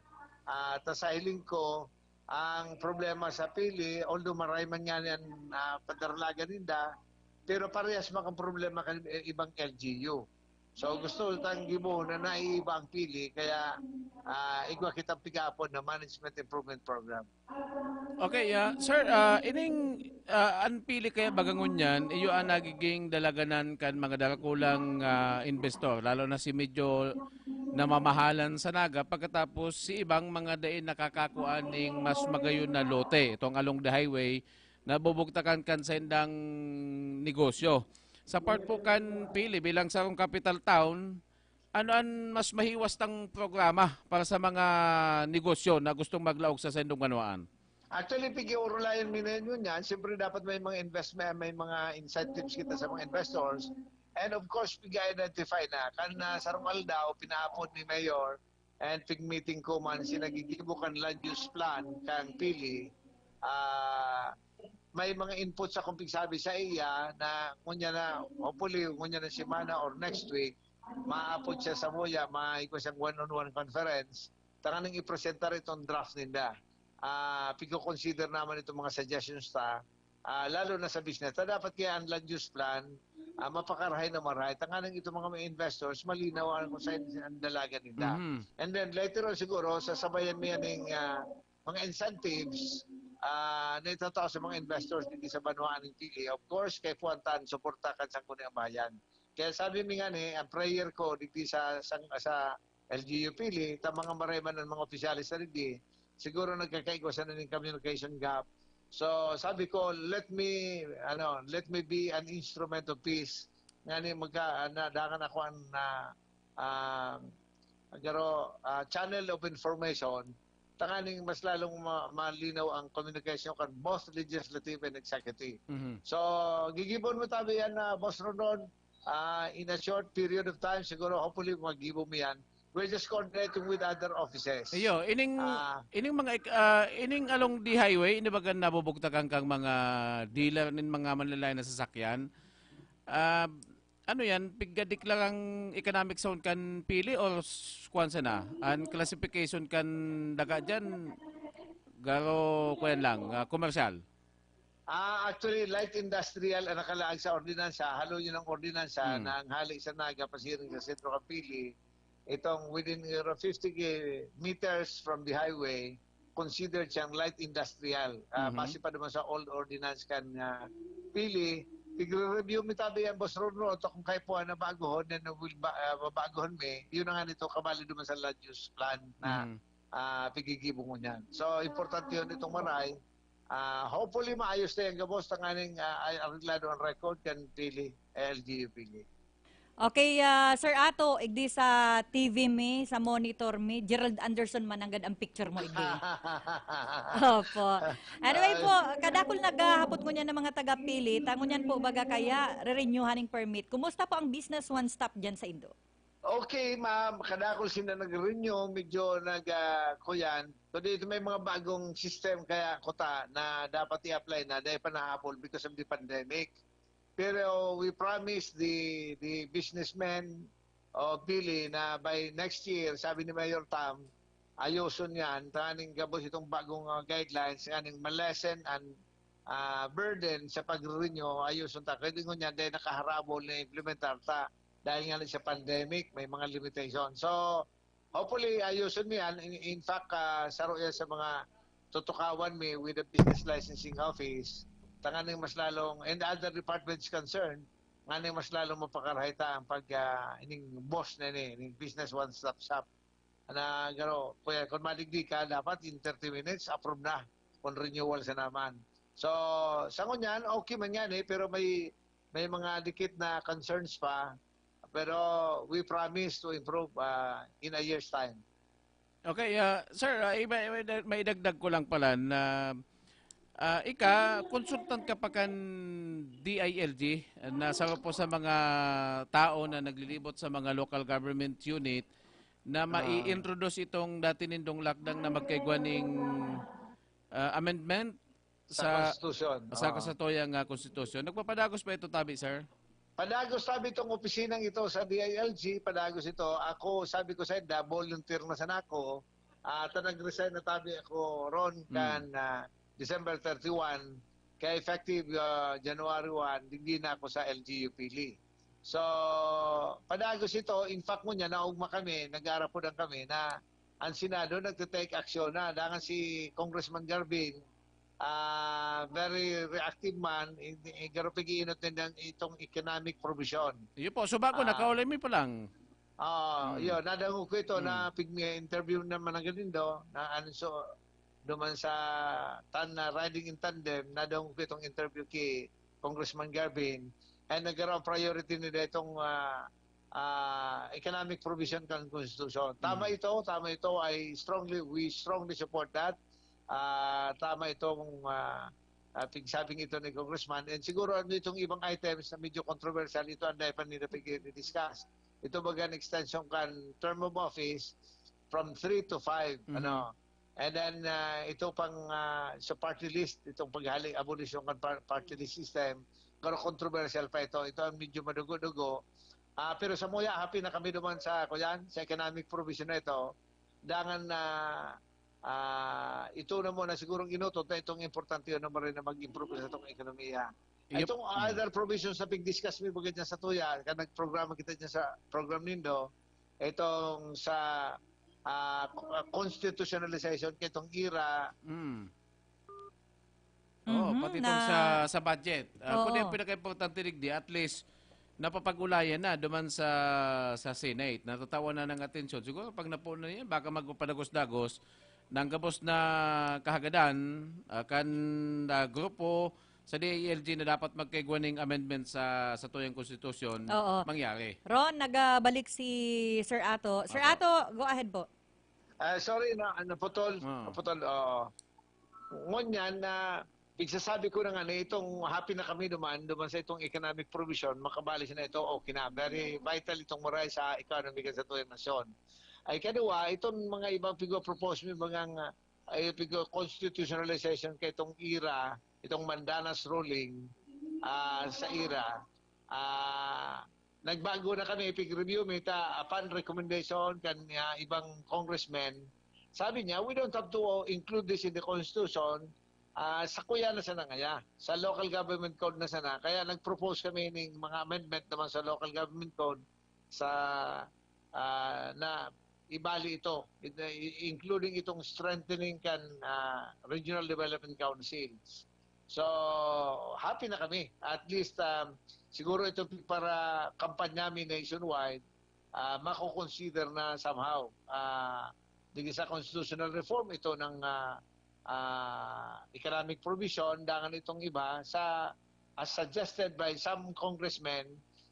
Sa hiling ko, ang problema sa pili, although maray man nga yan padarlagan ninda, pero parehas makang problema kan ibang LGU. So gusto tang gibo na naiiba ang pili, kaya igwa kitang pigapon na Management Improvement Program. Okay, sir, ining anpili kaya bagangon yan, iyo ang nagiging dalaganan kan mga dakakulang investor, lalo na si medyo namamahalan sa naga, pagkatapos si ibang mga dain nakakakuan ng mas magayon na lote, itong along the highway, na bubugtakan kan sa indang negosyo. Sa part po kan pili bilang sa akong capital town, ano ang mas mahiwas tang programa para sa mga negosyo na gustong maglaog sa sendong banwaan? Actually, pigi-urulayan minenyo niyan. Siyempre, dapat may mga investment, may mga incentives kita sa mga investors. And of course, pigi-identify na. Kan sa Rungal daw, pinaapod ni Mayor and pig-meeting ko man, sinagigibo kan land use plan kan pili. May mga inputs akong pigsabi sa iya na ngunya na, hopefully, ngunya na semana or next week, maapod siya sa Moya, maikwa siyang one-on-one conference, tanganing i-presenta rin itong draft ninda. Pigo-consider naman itong mga suggestions lalo na sa business. Dapat kaya ang land use plan, mapakarahay na maray. Tanganing itong mga investors, malinaw kung saan ang dalaga nila. Mm-hmm. And then later on siguro, sasabayan mo yan ng mga incentives na itatao sa mga investors dito sa Banwaan ng Pili. Of course, kay Fuantan, suportakan sa Sangguniang Bayan. Kaya sabi mi nga ang prayer ko dito sa LGU Pili, ta mga mareman ng mga opisyalis na rin siguro nagkakaigwasan na ng communication gap. So sabi ko, let me be an instrument of peace. Nga ni dakan ako ang channel of information. Tanganing mas lalong malinaw ang communication kan both legislative and executive. Mm-hmm. So gigibon mo tabi yan Boss Rondon in a short period of time, siguro hopefully mag-gibo mo yan. we're just coordinating with other offices. Iyo, ining mga ining along the highway, ini baga nabubugtakan kang mga dealer nin mga manlalay na sasakyan. Ano yan, piggadik lang ang economic zone kan pili or kuan sana? Ang classification kan daga dyan, garo kuyan lang, commercial? Actually, light industrial ang nakalaag sa ordinansa, halo yun ang ordinansa na ang hali sa Naga, pasiring sa sentro Kapili, itong within 50 meters from the highway, considered siyang light industrial. Base pa naman sa old ordinance kan Pili, tigre-review mi tabi yan, Boss Ronro, ito kung kayo po na baguhon, na will babaguhon mi, yun na nga nito, kabali naman sa land use plan na pigigibong mo niyan. So, importante yun itong maray. Hopefully maayos na yung gabos ng aning arreglado ang record kan Pili, LGU Pili. Okay, Sir Ato, igdi sa TV mi, sa monitor mi, Gerald Anderson mananggad ang picture mo igdi. Opo. Anyway po, kadakol naghahapot mo niya ng mga taga-Pili, tango niyan po baga kaya re-renewhan ng permit. Kumusta po ang business one stop dyan sa Indo? Okay, ma'am. Kadakol sila nag-renew, medyo kuyan. So dito may mga bagong system kaya kota na dapat i-apply na dahil panahapol because of the pandemic. Pero we promise the businessmen o Pili na by next year, sabi ni Mayor Tam, ayuson yan, taning gabos itong bagong guidelines, kaning malesen and burden sa pag-renew, ayuson ta. Kaya din yan dahil nakaharabol na implementar ta. Dahil nga sa pandemic, may mga limitation. So, hopefully, ayusin mo yan. In fact, saro yan sa mga tutukawan mi with the business licensing office. Tanganing mas lalong, and other departments concerned, nganing mas lalong mapakarahita ang pag, ining boss na ining business one-stop shop. Na, gano, kung maligdi ka, dapat in 30 minutes, approve na kung renewal sa naman. So, sangon yan, okay man yan pero may mga dikit na concerns pa. Pero we promise to improve in a year's time. Okay, sir, may dagdag ko lang pala na consultant ka pa kan DILG na sama po sa mga tao na naglilibot sa mga local government unit na mai-introduce itong dati nindong lakdang na magkaigwaning amendment sa Constitution. Sa kasatoyang Constitution. Nagpapadagos pa ito, tabi, sir? Padagos sabi itong opisinang ito sa DILG, padagos ito. Ako, sabi ko sa ida, volunteer na sana ako. At nag-resign na tabi ako ron kan December 31. Kaya effective January 1, hindi na ako sa LGU Pili. So, padagos ito, in fact mo niya, naugma kami, nag-aarapodan kami na ang Senado nagtitake action na. Dangan si Congressman Garbin, very reactive man, garopig-iinot din itong economic provision. Iyo po, so bago nakaulay mi pa lang. Yun, nadango ko ito na interview naman ng ganindo, na so, duman sa riding in tandem, nadango ko itong interview kay Congressman Garbin, and nagkaroon priority nila itong economic provision ng Constitution. Tama ito ay we strongly support that. Tama itong pigsabing ito ni Congressman, and siguro itong ibang items na medyo controversial, ito ang dapat nila i-discuss. Ito baga extension kan term of office from 3 to 5 and then ito pang sa party list, itong paghalik abolition kan party list system, pero controversial pa ito ang medyo madugo-dugo. Pero sa muya happy na kami naman sa economic provision na ito, dangan na ito na muna sigurong inutot na itong importante yun naman rin na mag-improve sa itong ekonomiya. Itong other provisions na pig-discuss mo bagay dyan sa tuya, nag-programa kita dyan sa program nindo, itong sa constitutionalization kitong IRA. Pati itong sa budget. Kung yung pinaka-importante rigdi, at least napapag-ulayan na duman sa Senate. Natatawa na ng atensyon. Siguro pag napuno niya, baka magpapadagos-dagos ng gabos na kahagadan kan grupo sa DILG na dapat magkaigwaning amendment sa tuyang konstitusyon mangyari. Ron, nagabalik si Sir Ato. Sir Ato, go ahead po. Sorry na naputol. Ngunyan na pigsasabi ko na nga na itong happy na kami duman sa itong economic provision, makabali na ito, okay na. Very vital itong moray sa economy sa tuyang nasyon. Ay kanuwa, itong mga ibang propose may mga constitutionalization kay itong IRA, itong Mandanas ruling sa IRA, nagbago na kami, review mita upon recommendation kan ibang congressmen. Sabi niya, we don't have to include this in the constitution. Sa kuya na sana kaya, sa local government code na sana. Kaya nag-propose kami ng mga amendment naman sa local government code sa na ibali ito, including itong strengthening kan regional development councils. So, happy na kami. At least, siguro ito para kampanya namin nationwide, mako-consider na somehow. Sa constitutional reform, ito ng economic provision, dangan itong iba, as suggested by some congressmen,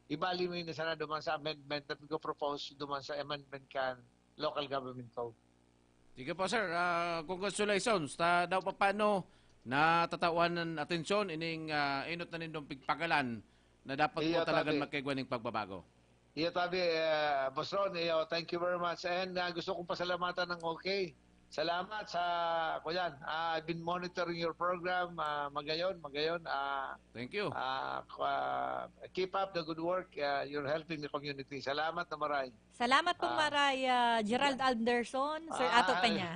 ibali mo na sana duman sa amendment that we go propose duman sa amendment kan local government code. Sige po sir, congratulations. Daw pa paano na tatawan ng atensyon ining inot na nindong pigpagalan na dapat po talagang magkaigwan ng pagbabago. Iya tabi, Boss Ron, thank you very much. And gusto kong pasalamatan ng okay. Salamat sa, kuyan, I've been monitoring your program, magayon. Thank you. Keep up the good work. You're helping the community. Salamat na maray. Salamat pong maray, Gerald Anderson, Sir Ato Peña.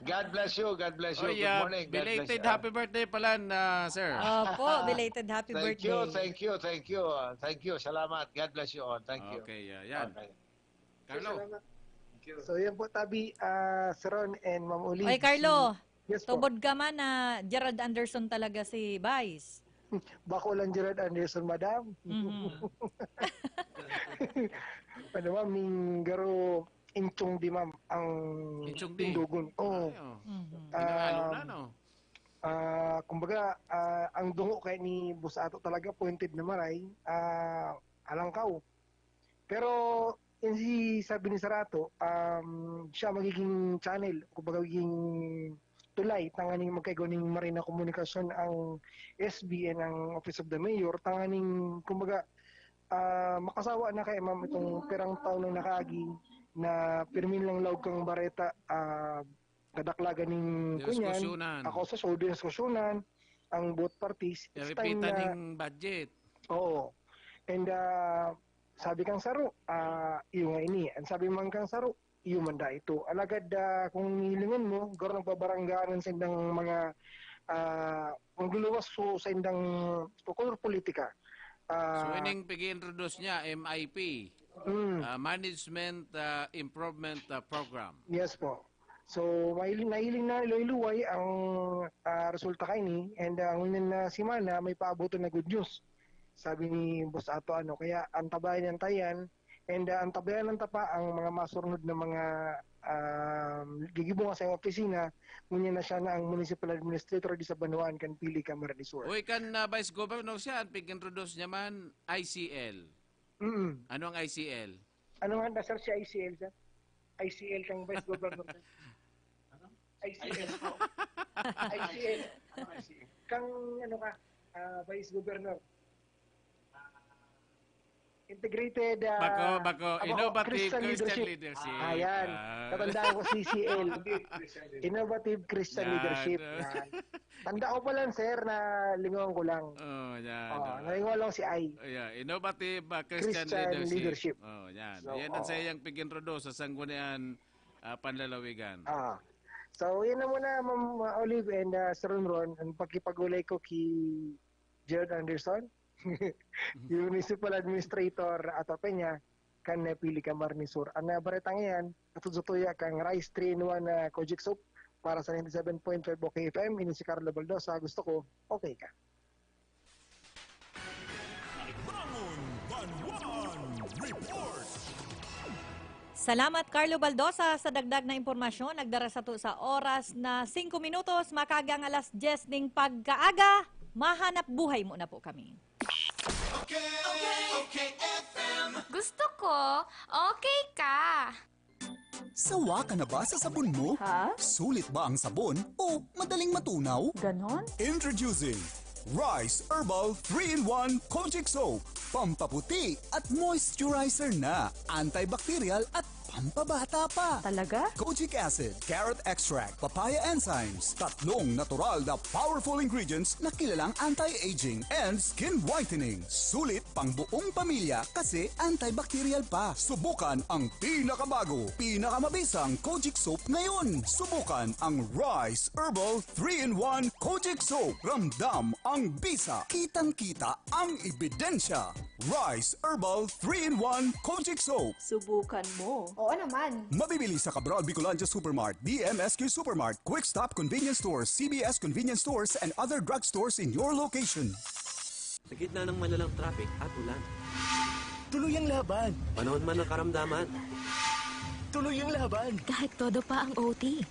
God bless you. God bless you. Oy, Good morning. belated happy birthday pala sir. Opo, belated happy birthday. Thank you. Salamat. God bless you all. Thank you. Okay, yan. Okay. Carlo. So yan po tabi, Sir Ron and Ma'am Uli. Oy, Carlo, Yes po. tubod ka man na Gerald Anderson talaga si Vice. Bako lang Gerald Anderson, madam. Ano ma'am, ning garo inchong di ma'am ang Inchong di? indugon. Oo. Pinangalo na, no? Kumbaga, ang dungo kay ni Boss Ato talaga pointed na maray, alangkaw. Pero sabi ni Sarato, siya magiging channel, kumbaga magiging tulay, tanganing magkaigoning marina komunikasyon ang SBN, ang Office of the Mayor, tanganing, kumbaga, makasawa na kay ma'am itong perang taon na nakaagi na pirmin lang lawag kang bareta, kadaklagan ng kunyan, ako sa diskusyunan, ang both parties. It's time na ng budget. Oo. And sabi kang saro, iyo nga ini. Ang sabi man kang saro, iyo man da ito. Alagad kung hilingan mo, garo nagbabarangganan sa indang mga mangluluwas sa indang politika. So ining pag-introduce niya, MIP, Management Improvement Program. Yes po. So, nahiling na iluway ang resulta kay ni, and ang na simana may paabuto na good news. Sabi ni Boss Ato, kaya antabayan ng tayan, and antabayan ng tapa ang mga masurnod na mga gigibong sa opisina, ngunyan na siya na ang municipal administrator di sa Banuan kan pili ka Maradisor. Uy, kan Vice Governor siya, pag-introduce niya man, ICL. Ano ang ICL? Ano nga nasar si ICL siya? ICL kang Vice Governor. ICL po. ICL. Kang Vice Governor. Integrated Bako, Innovative Christian Leadership. Ayan. Katandaan ko CCL. Innovative Christian Leadership. Yan. Tanda ko pa lang, sir, na lingawan ko lang. Yan. Nalingawan lang si I. Innovative Christian Leadership. Yan. So, yan ang sayang pag-introduce sa Sangguniang Panlalawigan. So, yan na muna, Ma'am Olive and Sir Ron, ang pagkipagulay ko kay Gerald Anderson. Municipal Administrator Ato Peña kan napili ka Marnisur. Ang nabareta ngayon, natutuya kang Rice 3-in-1 na Kojic Soap para sa 97.5 OK FM. Ini si Carlo Baldosa. Gusto ko, okay ka. Bangon Banwan Report. Salamat Carlo Baldosa sa dagdag na impormasyon. Nagdara sa to sa oras na 5 minutos. Makagang alas 10 ning pagkaaga. Mahanap buhay mo na po kami. Okay FM. Gusto ko, okay ka. Sawa ka na ba sa sabon mo? Ha? Sulit ba ang sabon o madaling matunaw? Ganon? Introducing Rice Herbal 3-in-1 Kojic Soap. Pampaputi at moisturizer na, antibacterial at pampabata pa. Talaga? Kojic acid, carrot extract, papaya enzymes, tatlong natural na powerful ingredients na kilalang anti-aging and skin whitening. Sulit pang buong pamilya kasi antibacterial pa. Subukan ang pinakabago, pinakamabisang Kojic soap ngayon. Subukan ang Rice Herbal 3-in-1 Kojic Soap. Ramdam ang bisa. Kitang-kita ang ebidensya. Rice Herbal 3-in-1 Kojic Soap. Subukan mo. Oo naman. Mabibili sa Cabral Bicolandia Supermart, DMSQ Supermart, Quick Stop Convenience Stores, CBS Convenience Stores, and other drugstores in your location. Sa gitna ng malalang traffic at ulan. Tuloy ang laban. Panahon man ng karamdaman. Tuloy ang laban. Kahit todo pa ang OT.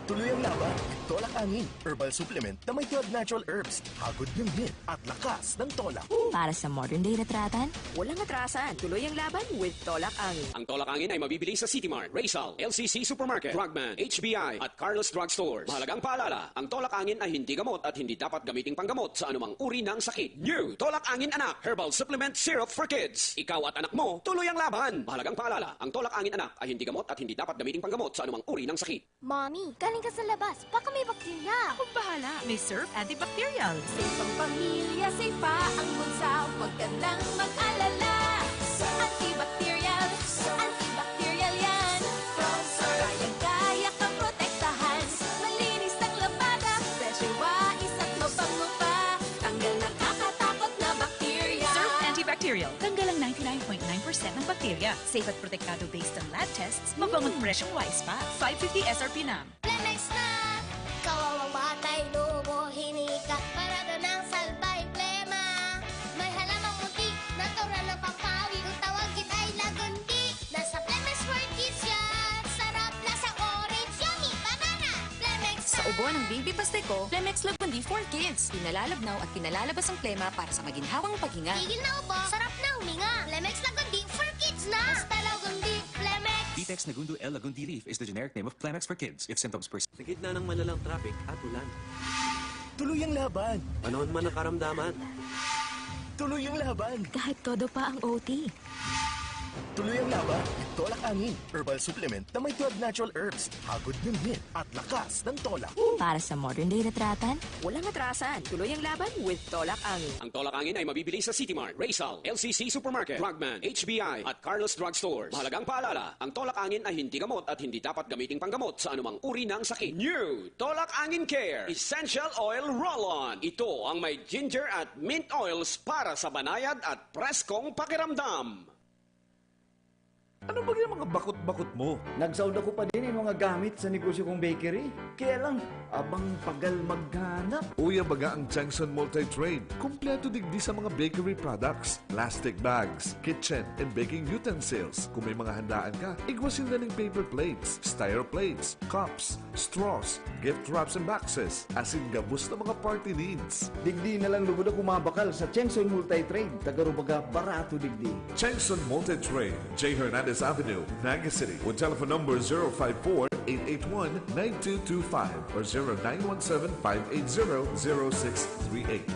Tuloy ang laban. Tolak Angin, herbal supplement na may 12 natural herbs, hagod ng hit at lakas ng tolak. Para sa modern day retratan, Walang atrasan. Tuloy ang laban with Tolak Angin. Ang Tolak Angin ay mabibili sa City Mart, Raysal, LCC Supermarket, Drugman, HBI at Carlos Drug Stores. Mahalagang paalala, ang Tolak Angin ay hindi gamot at hindi dapat gamiting panggamot sa anumang uri ng sakit. New Tolak Angin Anak Herbal Supplement Syrup for Kids. Ikaw at anak mo, tuloy ang laban. Mahalagang paalala, ang Tolak Angin Anak ay hindi gamot at hindi dapat gamiting panggamot sa anumang uri ng sakit. Mommy, galing ka sa labas. Baka may bakterya. Kung bahala, may Surf Antibacterial. Safe ang pamilya, safe pa ang bunsa. Huwag ka lang mag-alala. Antibacterial, antibacterial yan. Kayang-kaya kang protektahan. Malinis ang labada, fresh wais at mabango pa. Tanggal na kakatakot na bakterya. Surf Antibacterial. Tanggal ang 99.9% ng bakterya. Safe at protektado based on lab tests. Mabangong presyong wise pa. 550 SRP na. Plemex na! Kawawang batay, lumo, hinika. Parada ng salbay, plema. May halamang munti, natural ng pampawi. Kung tawagin ay lagundi. Nasa Plemex for Kids yan. Sarap na sa orange, yummy, banana. Plemex na! Sa ubo ng baby pasteko, Plemex Lagundi for Kids. Pinalalabnaw at pinalalabas ang plema para sa maginhawang paghinga. Tigil na ubo, sarap na huminga. Plemex Lagundi for Kids na! Basta Lagundi, Plemex. Vitex Nagundo L. Lagundi Leaf is the generic name of Plemex for kids. If symptoms persist. Sa gitna ng malalang traffic at ulan. Tuloy ang laban. Panahon man ng karamdaman. Tuloy ang laban. kahit todo pa ang OT. Tuloy ang laban. Tolak Angin, herbal supplement na may 12 natural herbs, hagod ng hit at lakas ng tolak. Para sa modern day retratan, Walang atrasan. Tuloy ang laban with Tolak Angin. Ang Tolak Angin ay mabibili sa City Mart, Raysal, LCC Supermarket, Drugman, HBI at Carlos Drug Stores. Mahalagang paalala, ang Tolak Angin ay hindi gamot at hindi dapat gamiting panggamot sa anumang uri ng sakit. New Tolak Angin Care Essential Oil Roll-On. Ito ang may ginger at mint oils para sa banayad at preskong pakiramdam. Ano ba yung mga bakot-bakot mo? Nagsaud ako pa din yung mga gamit sa negosyo kong bakery. Kaya lang, abang pagal maghanap. Uya baga ang Changson Multi-Trade. Kompleto digdi sa mga bakery products, plastic bags, kitchen and baking utensils. Kung may mga handaan ka, igwasin na ng paper plates, styro plates, cups, straws, gift wraps and boxes, asin gabos na mga party needs. Digdi na lang lugod ako mabakal sa Changson Multi-Trade. Tagarubaga barato digdi. Changson Multi-Trade, J. Hernandez Avenue, Naga City. With telephone number 054-881-9225 or 0917-580-0638.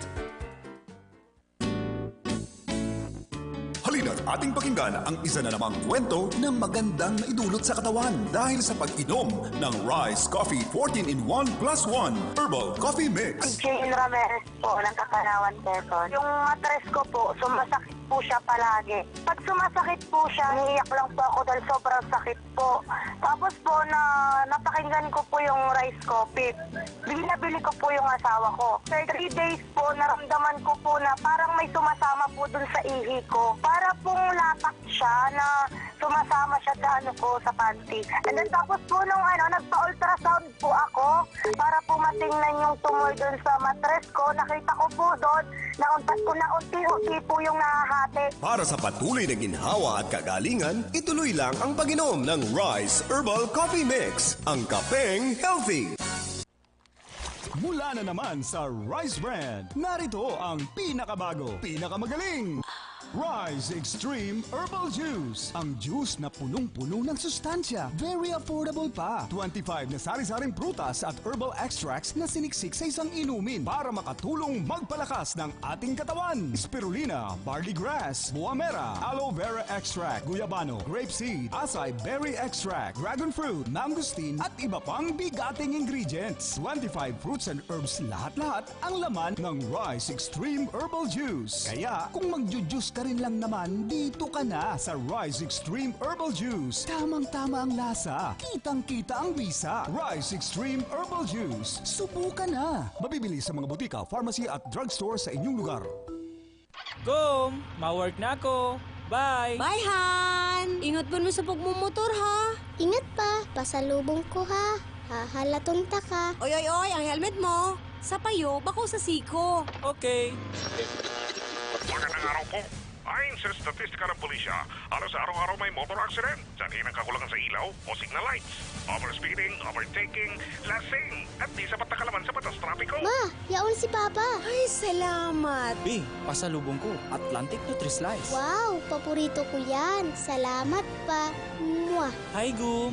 Halina't ating pakinggan ang isa na namang kwento na magandang naidulot sa katawan dahil sa pag-inom ng Rice Coffee 14-in-1 plus 1 Herbal Coffee Mix. Jane Ramirez po, ng Kakarawan, Quezon. Yung matres ko po, sumasakit po siya palagi. Pag sumasakit po siya, naiyak lang po ako dahil sobrang sakit po. Tapos po, napakinggan ko po yung rice coffee. Binabili ko po yung asawa ko. After 3 days po, naramdaman ko po na parang may sumasama po dun sa ihi ko. Para pong latak siya na sumasama siya sa sa panty. And then tapos po nung nagpa-ultrasound po ako para po matingnan yung tumor dun sa matres ko. Nakita ko po doon na unti-unti po yung nahahati. Para sa patuloy na ginhawa at kagalingan, ituloy lang ang pag-inom ng Rice Herbal Coffee Mix, ang kapeng healthy. Mula na naman sa Rice Brand, narito ang pinakabago, pinakamagaling Rise Extreme Herbal Juice. Ang juice na punong-puno ng sustansya. Very affordable pa. 25 na sari-saring prutas at herbal extracts na siniksik sa isang inumin para makatulong magpalakas ng ating katawan. Spirulina, barley grass, buwa mera, aloe vera extract, guyabano, grape seed, acai berry extract, dragon fruit, mangosteen at iba pang bigating ingredients. 25 fruits and herbs lahat-lahat ang laman ng Rise Extreme Herbal Juice. Kaya kung magjujuice ka rin lang naman, dito ka na sa Rise Extreme Herbal Juice. Tamang-tama ang lasa. Kitang-kita ang bisa. Rise Extreme Herbal Juice. Subukan na. Mabibili sa mga butika, pharmacy at drugstore sa inyong lugar. Gom, ma-work na ako. Bye! Bye, Han! Ingat po mo sa pagmumotor, ha? Ingat pa. Pasalubong ko, ha? Hahalatunta ka. Oy, ang helmet mo. Sa payo, bako sa siko. Okay. Magandang araw po. Ayon sa statistika ng pulisya, halos araw-araw may motor accident. Sanhin ang kakulangan sa ilaw o signal lights, overspeeding, overtaking, lasing, at di sapat na kalaman sa batas trapiko. Ma, yaon si Papa. Ay, salamat. B, pasalubong ko. Atlantic Nutri-Slice. Wow, paborito ko yan. Salamat pa. Mwah. Hi, Gum.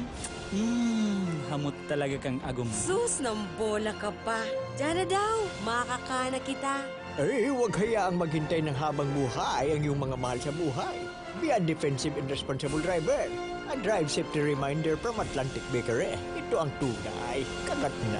Hamot talaga kang agom. Sus, ng bola ka pa. Diyan na daw, makakana kita. Huwag hayaang maghintay ng habang buhay ang iyong mga mahal sa buhay. Be a defensive and responsible driver. A drive safety reminder from Atlantic Bakery. Ito ang tunay. Kagat na.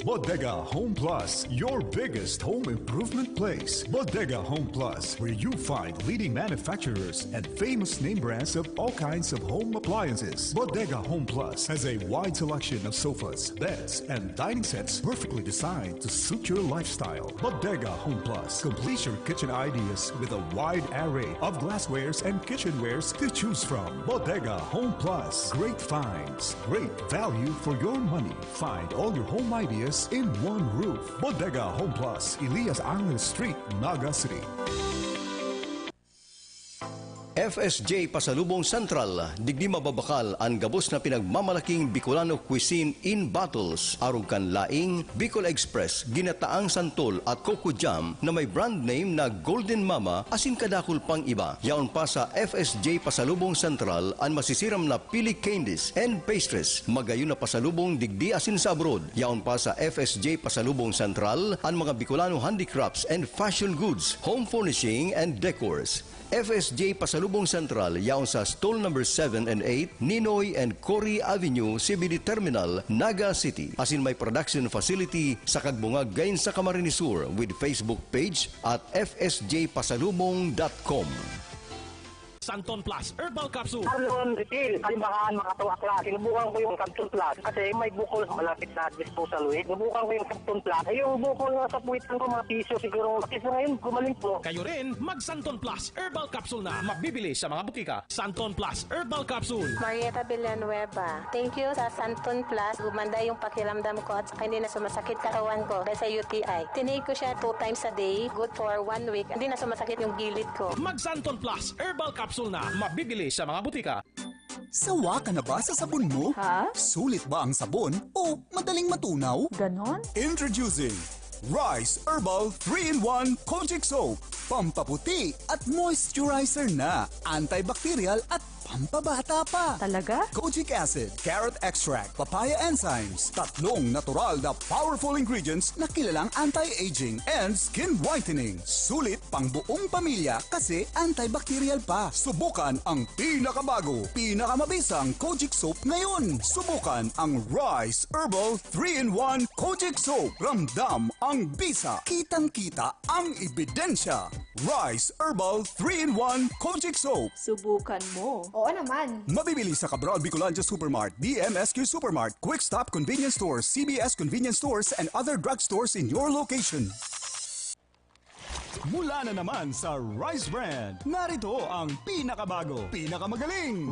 Bodega Home Plus, your biggest home improvement place. Bodega Home Plus, where you find leading manufacturers and famous name brands of all kinds of home appliances. Bodega Home Plus has a wide selection of sofas, beds, and dining sets perfectly designed to suit your lifestyle. Bodega Home Plus completes your kitchen ideas with a wide array of glasswares and kitchenwares to choose from. Bodega Home Plus, great finds, great value for your money. Find all your home ideas in one roof. Bodega Home Plus, Elias Angel Street, Naga City. FSJ Pasalubong Central, digdi mababakal ang gabos na pinagmamalaking Bicolano cuisine in bottles. Arong kan laing, Bicol Express, Ginataang Santol at Coco Jam na may brand name na Golden Mama asin kadakol pang iba. Yaon pa sa FSJ Pasalubong Central ang masisiram na pili candies and pastries. Magayon na pasalubong digdi asin sa abroad. Yaon pa sa FSJ Pasalubong Central ang mga Bicolano handicrafts and fashion goods, home furnishing and decors. FSJ Pasalubong Central, yaon sa stall number 7 and 8, Ninoy and Cory Avenue, CBD Terminal, Naga City. Asin may production facility sa Kagbungag gayon sa Camarines Sur with Facebook page at fsjpasalubong.com. Santon Plus Herbal Capsule. Arlon Refill. Kalimbahan makatuwa klase. Sinubukan ko yung Santon Plus kasi may bukol malapit sa disposal weight. Sinubukan ko yung Santon Plus. Ay yung bukol nga sa puwitan ko mga piso siguro. Kasi ngayon gumaling po. Kayo rin mag Santon Plus Herbal Capsule na. Mabibili sa mga butika. Santon Plus Herbal Capsule. Marieta Villanueva. Thank you sa Santon Plus. Gumanda yung pakiramdam ko at saka hindi na sumasakit katawan ko dahil sa UTI. Tinake ko siya 2 times a day. Good for 1 week. Hindi na sumasakit yung gilid ko. Mag Santon Plus Herbal Capsule na mabibili sa mga butika. Sawa ka na ba sa sabon mo? Ha? Sulit ba ang sabon o madaling matunaw? Ganon? Introducing Rise Herbal 3-in-1 Kojic Soap. Pampaputi at moisturizer na. Antibacterial at pampabata pa. Talaga? Kojic acid, carrot extract, papaya enzymes. Tatlong natural na powerful ingredients na kilalang anti-aging and skin whitening. Sulit pang buong pamilya kasi antibacterial pa. Subukan ang pinakabago, pinakamabisang Kojic Soap ngayon. Subukan ang Rise Herbal 3-in-1 Kojic Soap. Ramdam ang bisa. Kitang-kita ang ebidensya. Rise Herbal 3-in-1 Kojic Soap. Subukan mo. Oo naman. Mabibili sa Cabral Bicolandia Supermart, DMSQ Supermart, Quick Stop Convenience Stores, CBS Convenience Stores, and other drugstores in your location. Mula na naman sa Rice Brand, narito ang pinakabago, pinakamagaling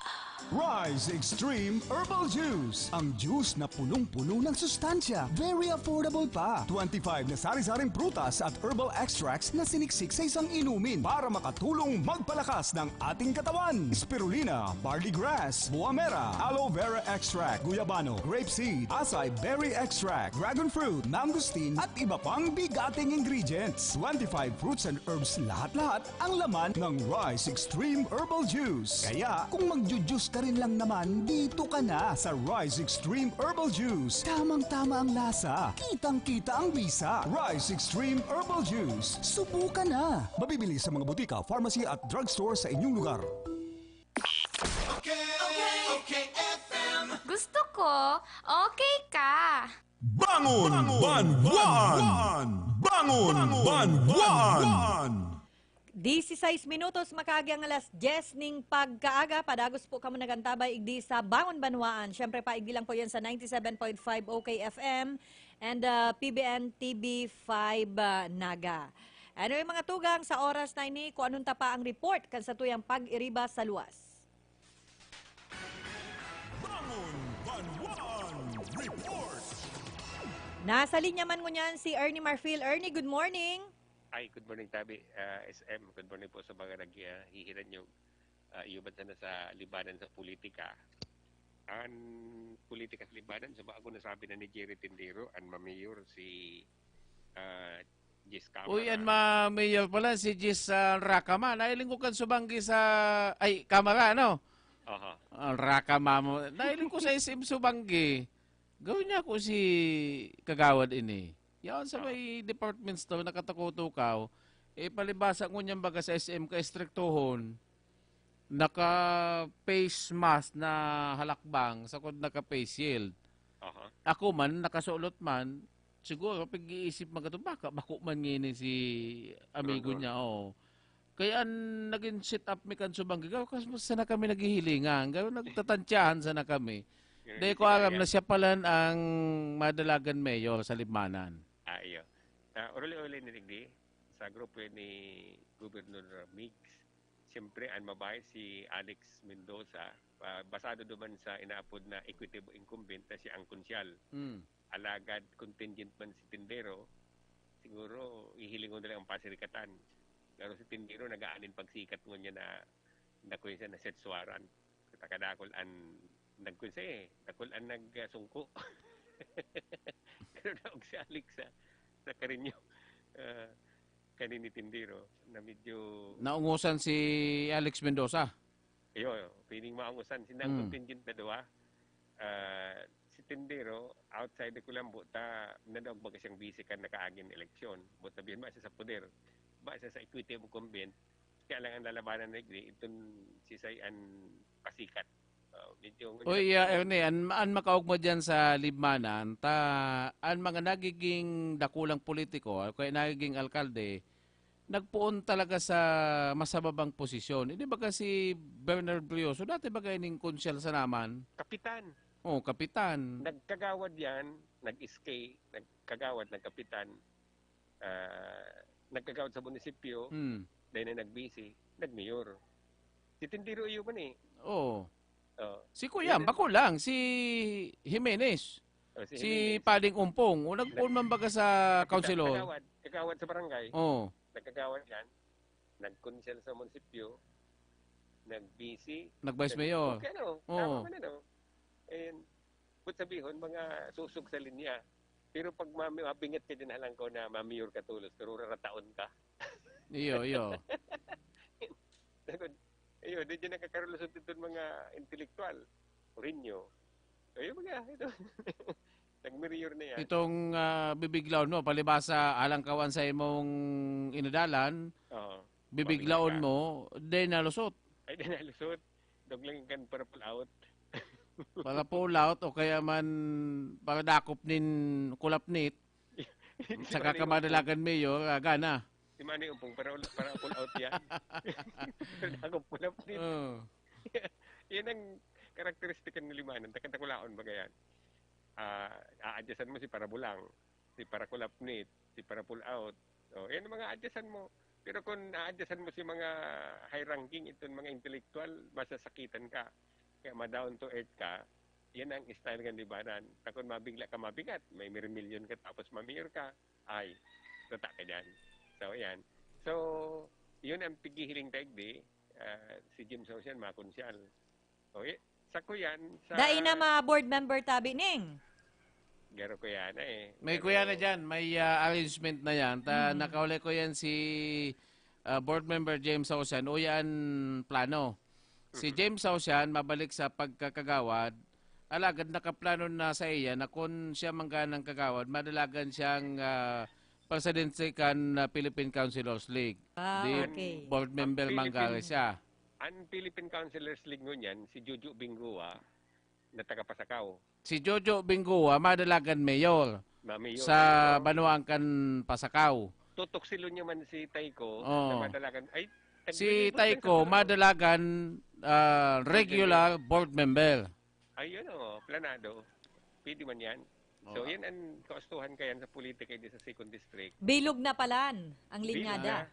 Rise Extreme Herbal Juice. Ang juice na punong-puno ng sustansya. Very affordable pa. 25 na sari-saring prutas at herbal extracts na siniksik sa isang inumin para makatulong magpalakas ng ating katawan. Spirulina, barley grass, buwa mera, aloe vera extract, guyabano, grape seed, acai berry extract, dragon fruit, mangosteen at iba pang bigating ingredients. 25 fruits and herbs lahat-lahat ang laman ng Rise Extreme Herbal Juice. Kaya kung magjujuice ka rin lang naman, dito ka na sa Rise Extreme Herbal Juice. Tamang-tama ang lasa. Kitang-kita ang bisa. Rise Extreme Herbal Juice. Subukan na. Mabibili sa mga butika, pharmacy at drugstore sa inyong lugar. Okay, FM. Gusto ko, okay ka. Bangon Banwan! Bangon Banwan! 16 minutos makaagi ang alas 10 ning pagkaaga. Padagos po kamo nagantabay igdi sa Bangon Banwaan. Syempre pa igdi lang po yan sa 97.5 OK FM and PBN TV5 Naga. Ano yung mga tugang sa oras na ini kung anong tapa ang report kan sa tuyang pag-iriba sa luwas. Bangon Banwan Report! Nasa linya man ngunyan si Ernie Marfil. Ernie, good morning. Ay, good morning, Tabi. SM, good morning po sa mga naghihiran yung iubat na sa libanan sa politika. Ang politika sa libanan, sa bago nasabi na ni Jerry Tindero, ang mamayor si Jis Camara. Uy, ang mamayor pala si Jis Rakama. Nailing ko kan subanggi sa... Ay, Camara, no? Aha. Ang Rakama mo. Nailing ko sa SM subanggi. Gawin niya ako si Kagawad ini. Yan sa may department store, nakatakutukaw, palibasa ko niyan baga sa SM ka estriktohon, naka-face mask na halakbang, sakod naka-face shield. Ako man, nakasulot man, siguro pag-iisip mga ito, bako man ngini si amigo niya, Kaya naging sit up mi kan subang gagaw, kasi sana kami naghihilingan, nagtatantyahan sana kami. Dahil ko alam na siya pala ang madalagan mayor sa Libmanan. Iyo. Uli-uli ni sa grupo ni Gobernador Migs, siyempre ang mabay si Alex Mendoza, basado duman sa inaapod na equitable incumbent na si ang konsyal. Alagad contingent man si Tindero, siguro ihilingon nila ang pasirikatan. Pero si Tindero nag-aanin pagsikat mo niya na nakuinsa na setsuaran. Katakadakol ang nagkunsa dakol ang nagsungko. Pero naog si Alex sa karinyo kanini Tindero na medyo... Naungusan si Alex Mendoza? Iyo, piling maungusan. Sinang contingent na doa. Si Tindero, outside the Kulambo, nadaog baga siyang busy kan nakaagin eleksyon. But sabihin, siya sa poder. Siya sa equity mo convent. Kaya lang ang lalabanan na itong sisayan pasikat. Uy, Ernie, an makaog mo dyan sa Libmanan, ang mga nagiging dakulang politiko, kaya nagiging alkalde, nagpuon talaga sa masababang posisyon. Hindi ba kasi Bernard Brioso, dati ba kayong konsyal sa naman? Kapitan. Kapitan. Nagkagawad yan, nag-escape, nagkagawad, nagkapitan, nagkagawad sa munisipyo, dahil na nagbisi, nagmayor. Si Tindero iyo man Si Kuya, bako lang, si Jimenez. Si Paling Umpong. Nagpuon man baga sa councilor. Kagawad sa barangay. Nagkagawad yan. Nagkonsyal sa munisipyo. Nag-BC. Nag-vice mayor. Okay, tama man And, but sabihon, mga susog sa linya. Pero pag mabingat ka din halang ko na mamayor ka tulos, pero rarataon ka. Iyo. Ayun, di dyan nakakarolusot ito mga intelektual. Rinyo. Ayun ito. Nag-mayor na yan. Itong bibiglaon mo, palibasa alangkawan sa imong inadalan, bibiglaon mo, di nalusot. Ay, di nalusot. Dog lang kan para pull out. Para pull out o kaya man para dakop nin kulapnit. Sa kakamadalagan mayor, gana. Si Manny Umpong para pull out yan. Pero akong pull up din. Yan ang karakteristika ng Limanan. Takantagulaon ba yan? A-adjustan mo si para bulang, si para kulapnit, si para pull out. Yan ang mga adjustan mo. Pero kung a-adjustan mo si mga high ranking, itong mga intellectual, masasakitan ka. kaya ma-down to earth ka, yan ang style ng libanan. Takon mabigla ka mabigat, may milyon ka tapos mamayor ka, ay, tuta ka dyan. So, yan. So, yun ang pigihiling taigdi, si Jim Saucian, makonsyal. Okay, sa kuyan, sa... Dahil na mga board member tabi ning. Garo ko yan May kuya na dyan, may arrangement na yan. Nakauli ko yan si board member James Saucian, o yan plano. Si James Saucian, mabalik sa pagkakagawad, alagad nakaplano na sa iya na kung siya mangganang kagawad, madalagan siyang presidente kan Philippine Councilors League. Okay. Board member manggari siya. Ang Philippine Councilors League ngunyan, si Jojo Bingua, na taga-Pasakaw. Si Jojo Bingua, madalagan mayor sa Banuang kan Pasakaw. Tutok silo niya man si Taiko, na madalagan, si Taiko, madalagan regular board member. Ayun planado. Pwede man yan. So, yan ang kaustuhan kayan sa politika sa 2nd District. Bilog na palan ang linyada.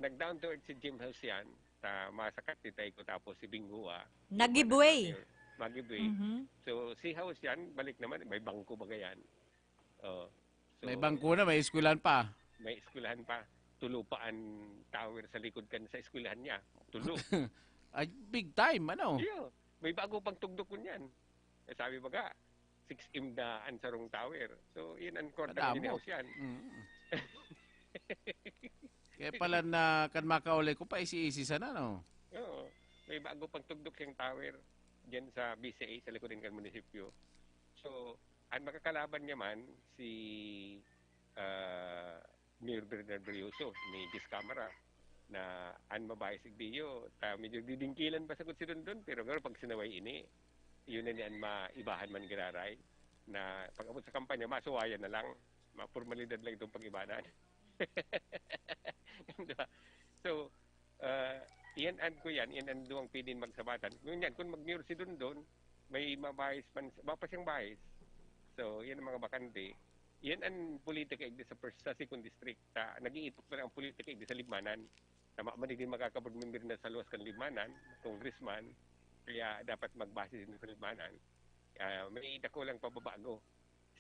Nag-down to earth si Jim Saucian, masakat si Taiko tapos si Bingua. Nag-giveaway. So, si Saucian, balik naman, may bangko ba yan? So, may bangko na, may eskwelahan pa. May eskwelahan pa. Tulupaan tower sa likod kan sa eskwelahan niya. Tulo. Ay, big time, ano? Yeah. May bago pang tugdok ko niyan. Sabi ba ka, 6M na ansarong tower. So, yun ang korda ni Saucian. Kaya pala na kan makauli ko pa isi-isi sana, no? Oo. May bago pang tugdok siyang tower dyan sa BCA, sa likod ng munisipyo. So, ang makakalaban niya man, si Mayor Bernard Brioso, ni Discamara, na ang mabahay sigdiyo, medyo didingkilan pa sa kutsi doon, pero pag sinaway ini, yun na niyan maibahan man giraray, na pag-abot sa kampanya, masuwayan na lang, mapurmalidad lang itong pag-ibanan. So, yan ko yan ang duwang pwedeng magsabatan. Kung mag-mayor si doon, may mabahis man, pa siyang bahis. So, yan ang mga bakante. Yan ang politika sa 2nd District. Nag-iitok na ang politika sa Libmanan. Tama din makakabod member na sa luwas kan Libmanan, congressman, kaya dapat magbase din sa Libmanan. May dakulang pababago.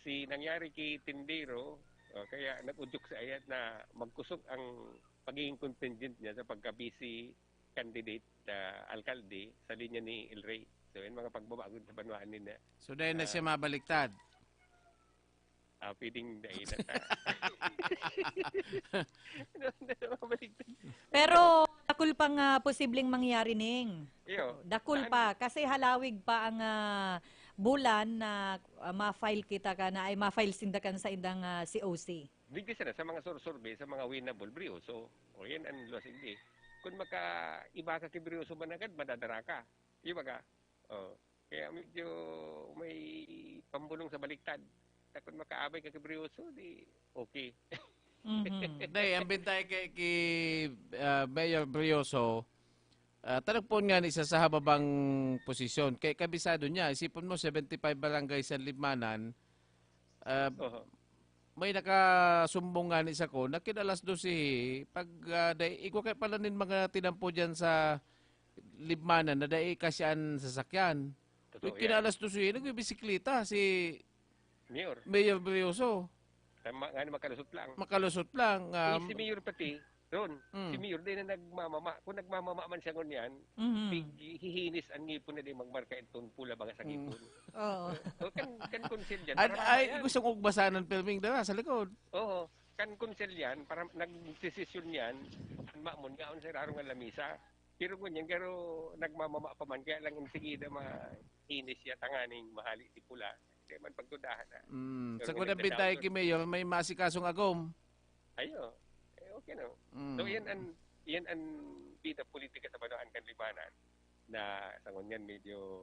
Si nangyari kay Tindero, kaya nag-udyok sa ayat na magkusog ang pagiging contingent niya sa pagka-BC candidate alkalde sa linya ni El Rey. So, yan mga pagbabago sa banuan nila. So, dahil na siya mabaliktad? Pwedeng dahil na Pero, dakul pang posibleng mangyari ning. Iyo. Dakul pa. Kasi halawig pa ang bulan na ma-file kita ka na ay ma-file sindakan sa indang COC. Bigyan sana sa mga survey, sa mga winnable Brioso. O yan ang lusig di. Kung iba ka kay Brioso managad, madadara ka. Iba ka. Kaya medyo may pambulong sa baliktad. Kung makaabay ka kay Brioso, di okay. Day, ang bintay kay Mayor Brioso, tanong po nga isa sa hababang posisyon. Kay kabisado niya, isipon mo 75 barangay sa Libmanan, may nakasumbong nga ni isa ko, nakinalas do si pag iko kay pala nin mga tinampo dyan sa Libmanan na dahil kasyaan sasakyan. Kinalas do si nagbibisikleta si Mayor Brioso. Makalusot lang. Makalusot lang. Si Mayor pati, Ron, si Mayor din na nagmamama. Kung nagmamama man siya ngunyan, hihinis ang ngipon na din magmarka itong pula baga sa ngipon. Oo. Kan konsil yan. Ay, gusto kong basahan ng filming na sa likod. Oo. Kan konsil yan, para nag-desisyon yan, anma mo nga sa rarong nga lamisa. Pero ngunyan, pero nagmamama pa man, kaya lang yung sigida mahinis siya tanganing mahali di pula. Kaya man pagdudahan na. Sa kunang bintay kay Mayor, may masikasong agom. Ayo. Okay no. So yan ang bida politika sa Banuan kan Libanan na sa ngunyan medyo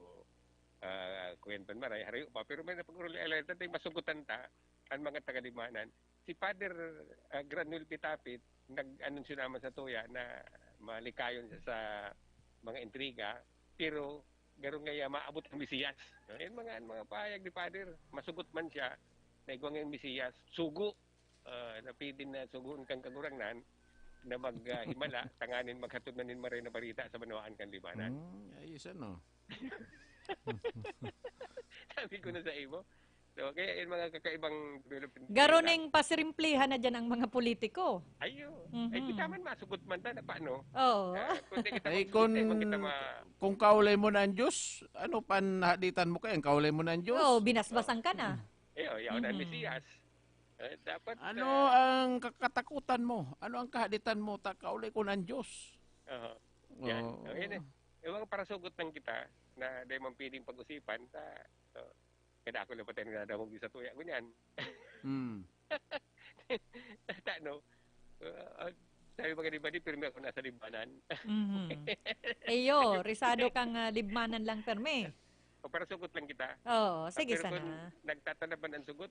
kuwenton maray harayo pa pero may napag-uruli alerta tay masugutan ta ang mga taga-Libanan. Si Father Granul Pitapit nag-anunsyo naman sa tuya na malikayon siya sa mga intriga pero garo nga maabot ang Mesiyas. Yan mga pahayag ni Father, masugot man siya na igwang ang Mesiyas, sugo na pwede na sugun kang kagurangnan na maghimala, tanganin maghatod na nin maray na balita sa Banuan kan Libanan. Ayos ano. Sabi ko na sa imo. So, kaya yung mga kakaibang development. Garoning pasirimplihan na dyan ang mga politiko. Ayo. Ay, kita man masugot man ta na paano? Oo. Ay, kung kaulay mo na ang Diyos, ano panhaditan mo kayo? Kaulay mo na ang Diyos? Oo, binasbasan ka na. Yaw na Mesiyas. Dapat... Ano ang kakatakutan mo? Ano ang kahaditan mo? Kaulay ko na ang Diyos. Yan. Yan eh. Yung mga parasugot ng kita na dahil mong piling pag-usipan, kaya ako na patay na damog sa tuya ko niyan. No? Sabi mga libani, pirmi ako nasa libanan. Eyo, risado kang libmanan lang perme. O para sugot lang kita. Oo, sige pero sana. Kung nagtatanaban ang sugot,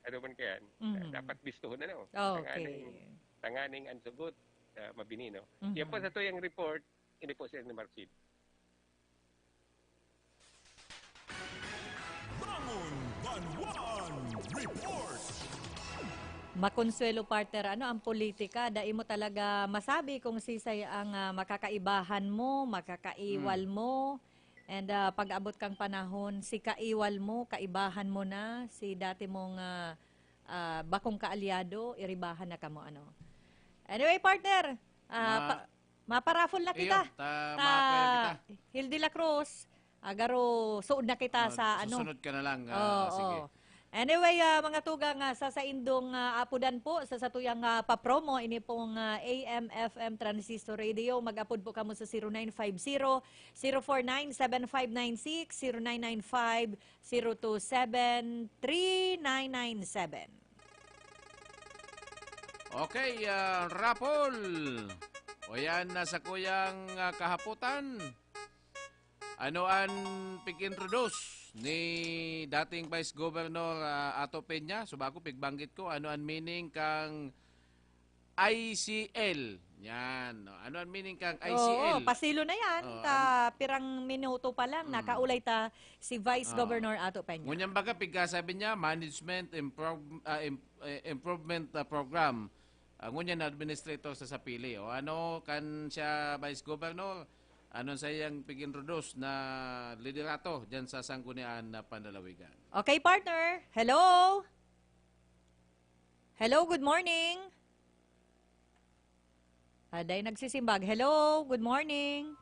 ano man kayan, dapat bistuhon na, no? Okay. Tanganing ang sugot, mabini, no? Yan po sa tuyang report, ini po siya ni Marcid. Report. Makonsuelo partner, ano ang politika? Dai mo talaga masabi kung sisay ang makakaibahan mo, makakaiwal mo. And pag-abot kang panahon, si kaiwal mo, kaibahan mo na, si dati mong bakong kaalyado, iribahan na ka mo. Ano. Anyway, partner, maparafol na kita. Hildy La Cruz, agaro suod na kita sa ano. Susunod ka na lang. Sige. Anyway, mga tugang sa saindong apudan po, sa satuyang papromo, ini pong AM/FM Transistor Radio. Mag-apod po kamo sa 0950-049-7596, 0995-027-3997. Okay, Rapol. O yan, nasa kuyang kahaputan. Ano ang pig-introduce ni dating Vice Governor Ato Peña? Subako, pigbanggit ko, ano ang meaning kang ICL? Yan. Ano ang meaning kang ICL? Oo, pasilo na yan. Pirang minuto pa lang, nakaulay ta si Vice Governor Ato Peña. Ngunyan baga, sabi niya, Management Improvement Program. Ngunyan administrator sa Sapili. O ano kan siya Vice Governor? Ano sa iyang pig-introduce na liderato dyan sa Sanggunian na Panlalawigan? Okay, partner. Hello? Hello, good morning. Aday nagsisimbag. Hello, good morning.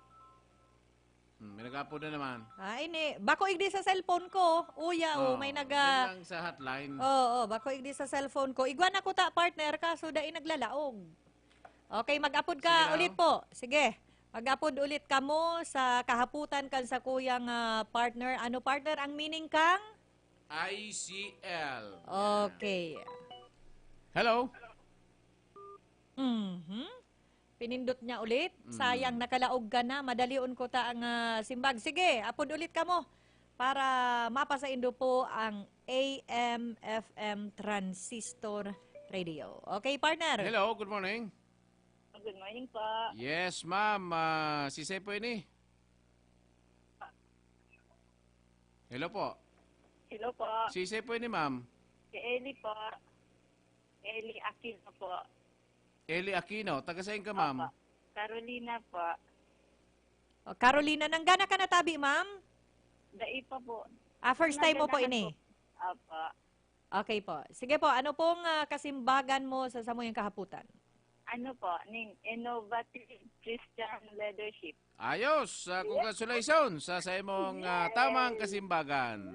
May nag-apo na naman. Ini. Bako igdi sa cellphone ko. Uya, may Yan lang sa hotline. Bako igdi sa cellphone ko. Igwan ako ta, partner, kaso dai naglalaog. Okay, mag-apod ka ulit po. Sige. Mag-apod ulit kamo sa kahaputan kan sa kuyang partner. Ano partner ang meaning kang? ICL. Okay. Hello? Pinindot niya ulit. Sayang nakalaog ka na. Madalion ko ta ang simbag. Sige, apod ulit kamo para mapasaindo po ang AM/FM Transistor Radio. Okay, partner? Hello, good morning. Good morning po. Yes, ma'am. Si Sepo ini. Hello po. Hello po. Si Sepo ini, ma'am. Si Eli po. Eli Aquino po. Eli Aquino. Taga saan ka, ma'am? Carolina po. Carolina, nanggana ka na tabi, ma'am? Dai pa po. First time mo po ini? Apa. Okay po. Sige po, ano pong kasimbagan mo sa Samuyang Kahaputan? Ano po, Innovative Christian Leadership. Ayos! Congratulations sa imong tamang kasimbagan.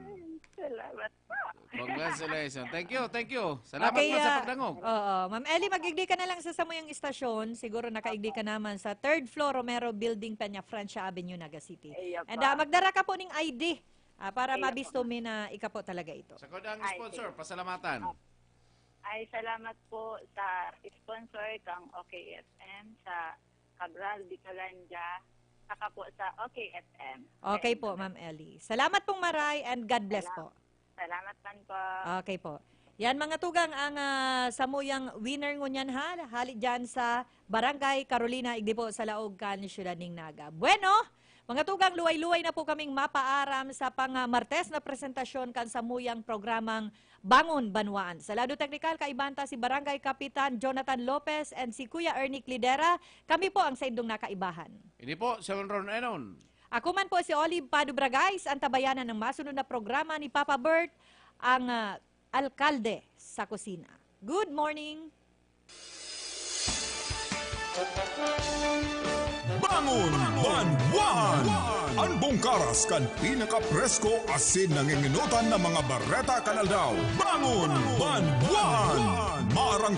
Salamat po. Congratulations. Thank you. Salamat po sa pagdangog. Ma'am Ellie, mag-igdi ka na lang sa Samuyang Istasyon. Siguro nakaigdi ka naman sa 3rd floor Romero Building, Peña Francia Avenue, Naga City. And magdara ka po ng ID para mabisto mi na ika po talaga ito. Sa kodang sponsor, pasalamatan. Ay, salamat po sa sponsor kang OKFM sa Cabral, Bicolanja, saka po sa OKFM. Okay po, Ma'am Ellie. Salamat pong maray and God bless po. Salamat man po. Okay po. Yan mga tugang ang Samuyang winner ngunyan halit dyan sa Barangay Carolina, igdi po sa Laog, Syudad ning Naga. Bueno, mga tugang, luway-luway na po kaming mapaaram sa pang-Martes na presentasyon kan Samuyang programang Bangon Banwaan. Sa lado teknikal, kaibanta si Barangay Kapitan Jonathan Lopez and si Kuya Ernie Lidera. Kami po ang saindong nakaibahan. Ini po, Sir Ron Enon. Ako man po si Olive Padubra, guys, ang tabayanan ng masunod na programa ni Papa Bert, ang alkalde sa kusina. Good morning! Bangon Banwan! Ang bongkaras kan pinaka-presko asin nanginginutan ng mga bareta kanaldaw. Bangon Banwan! Maarang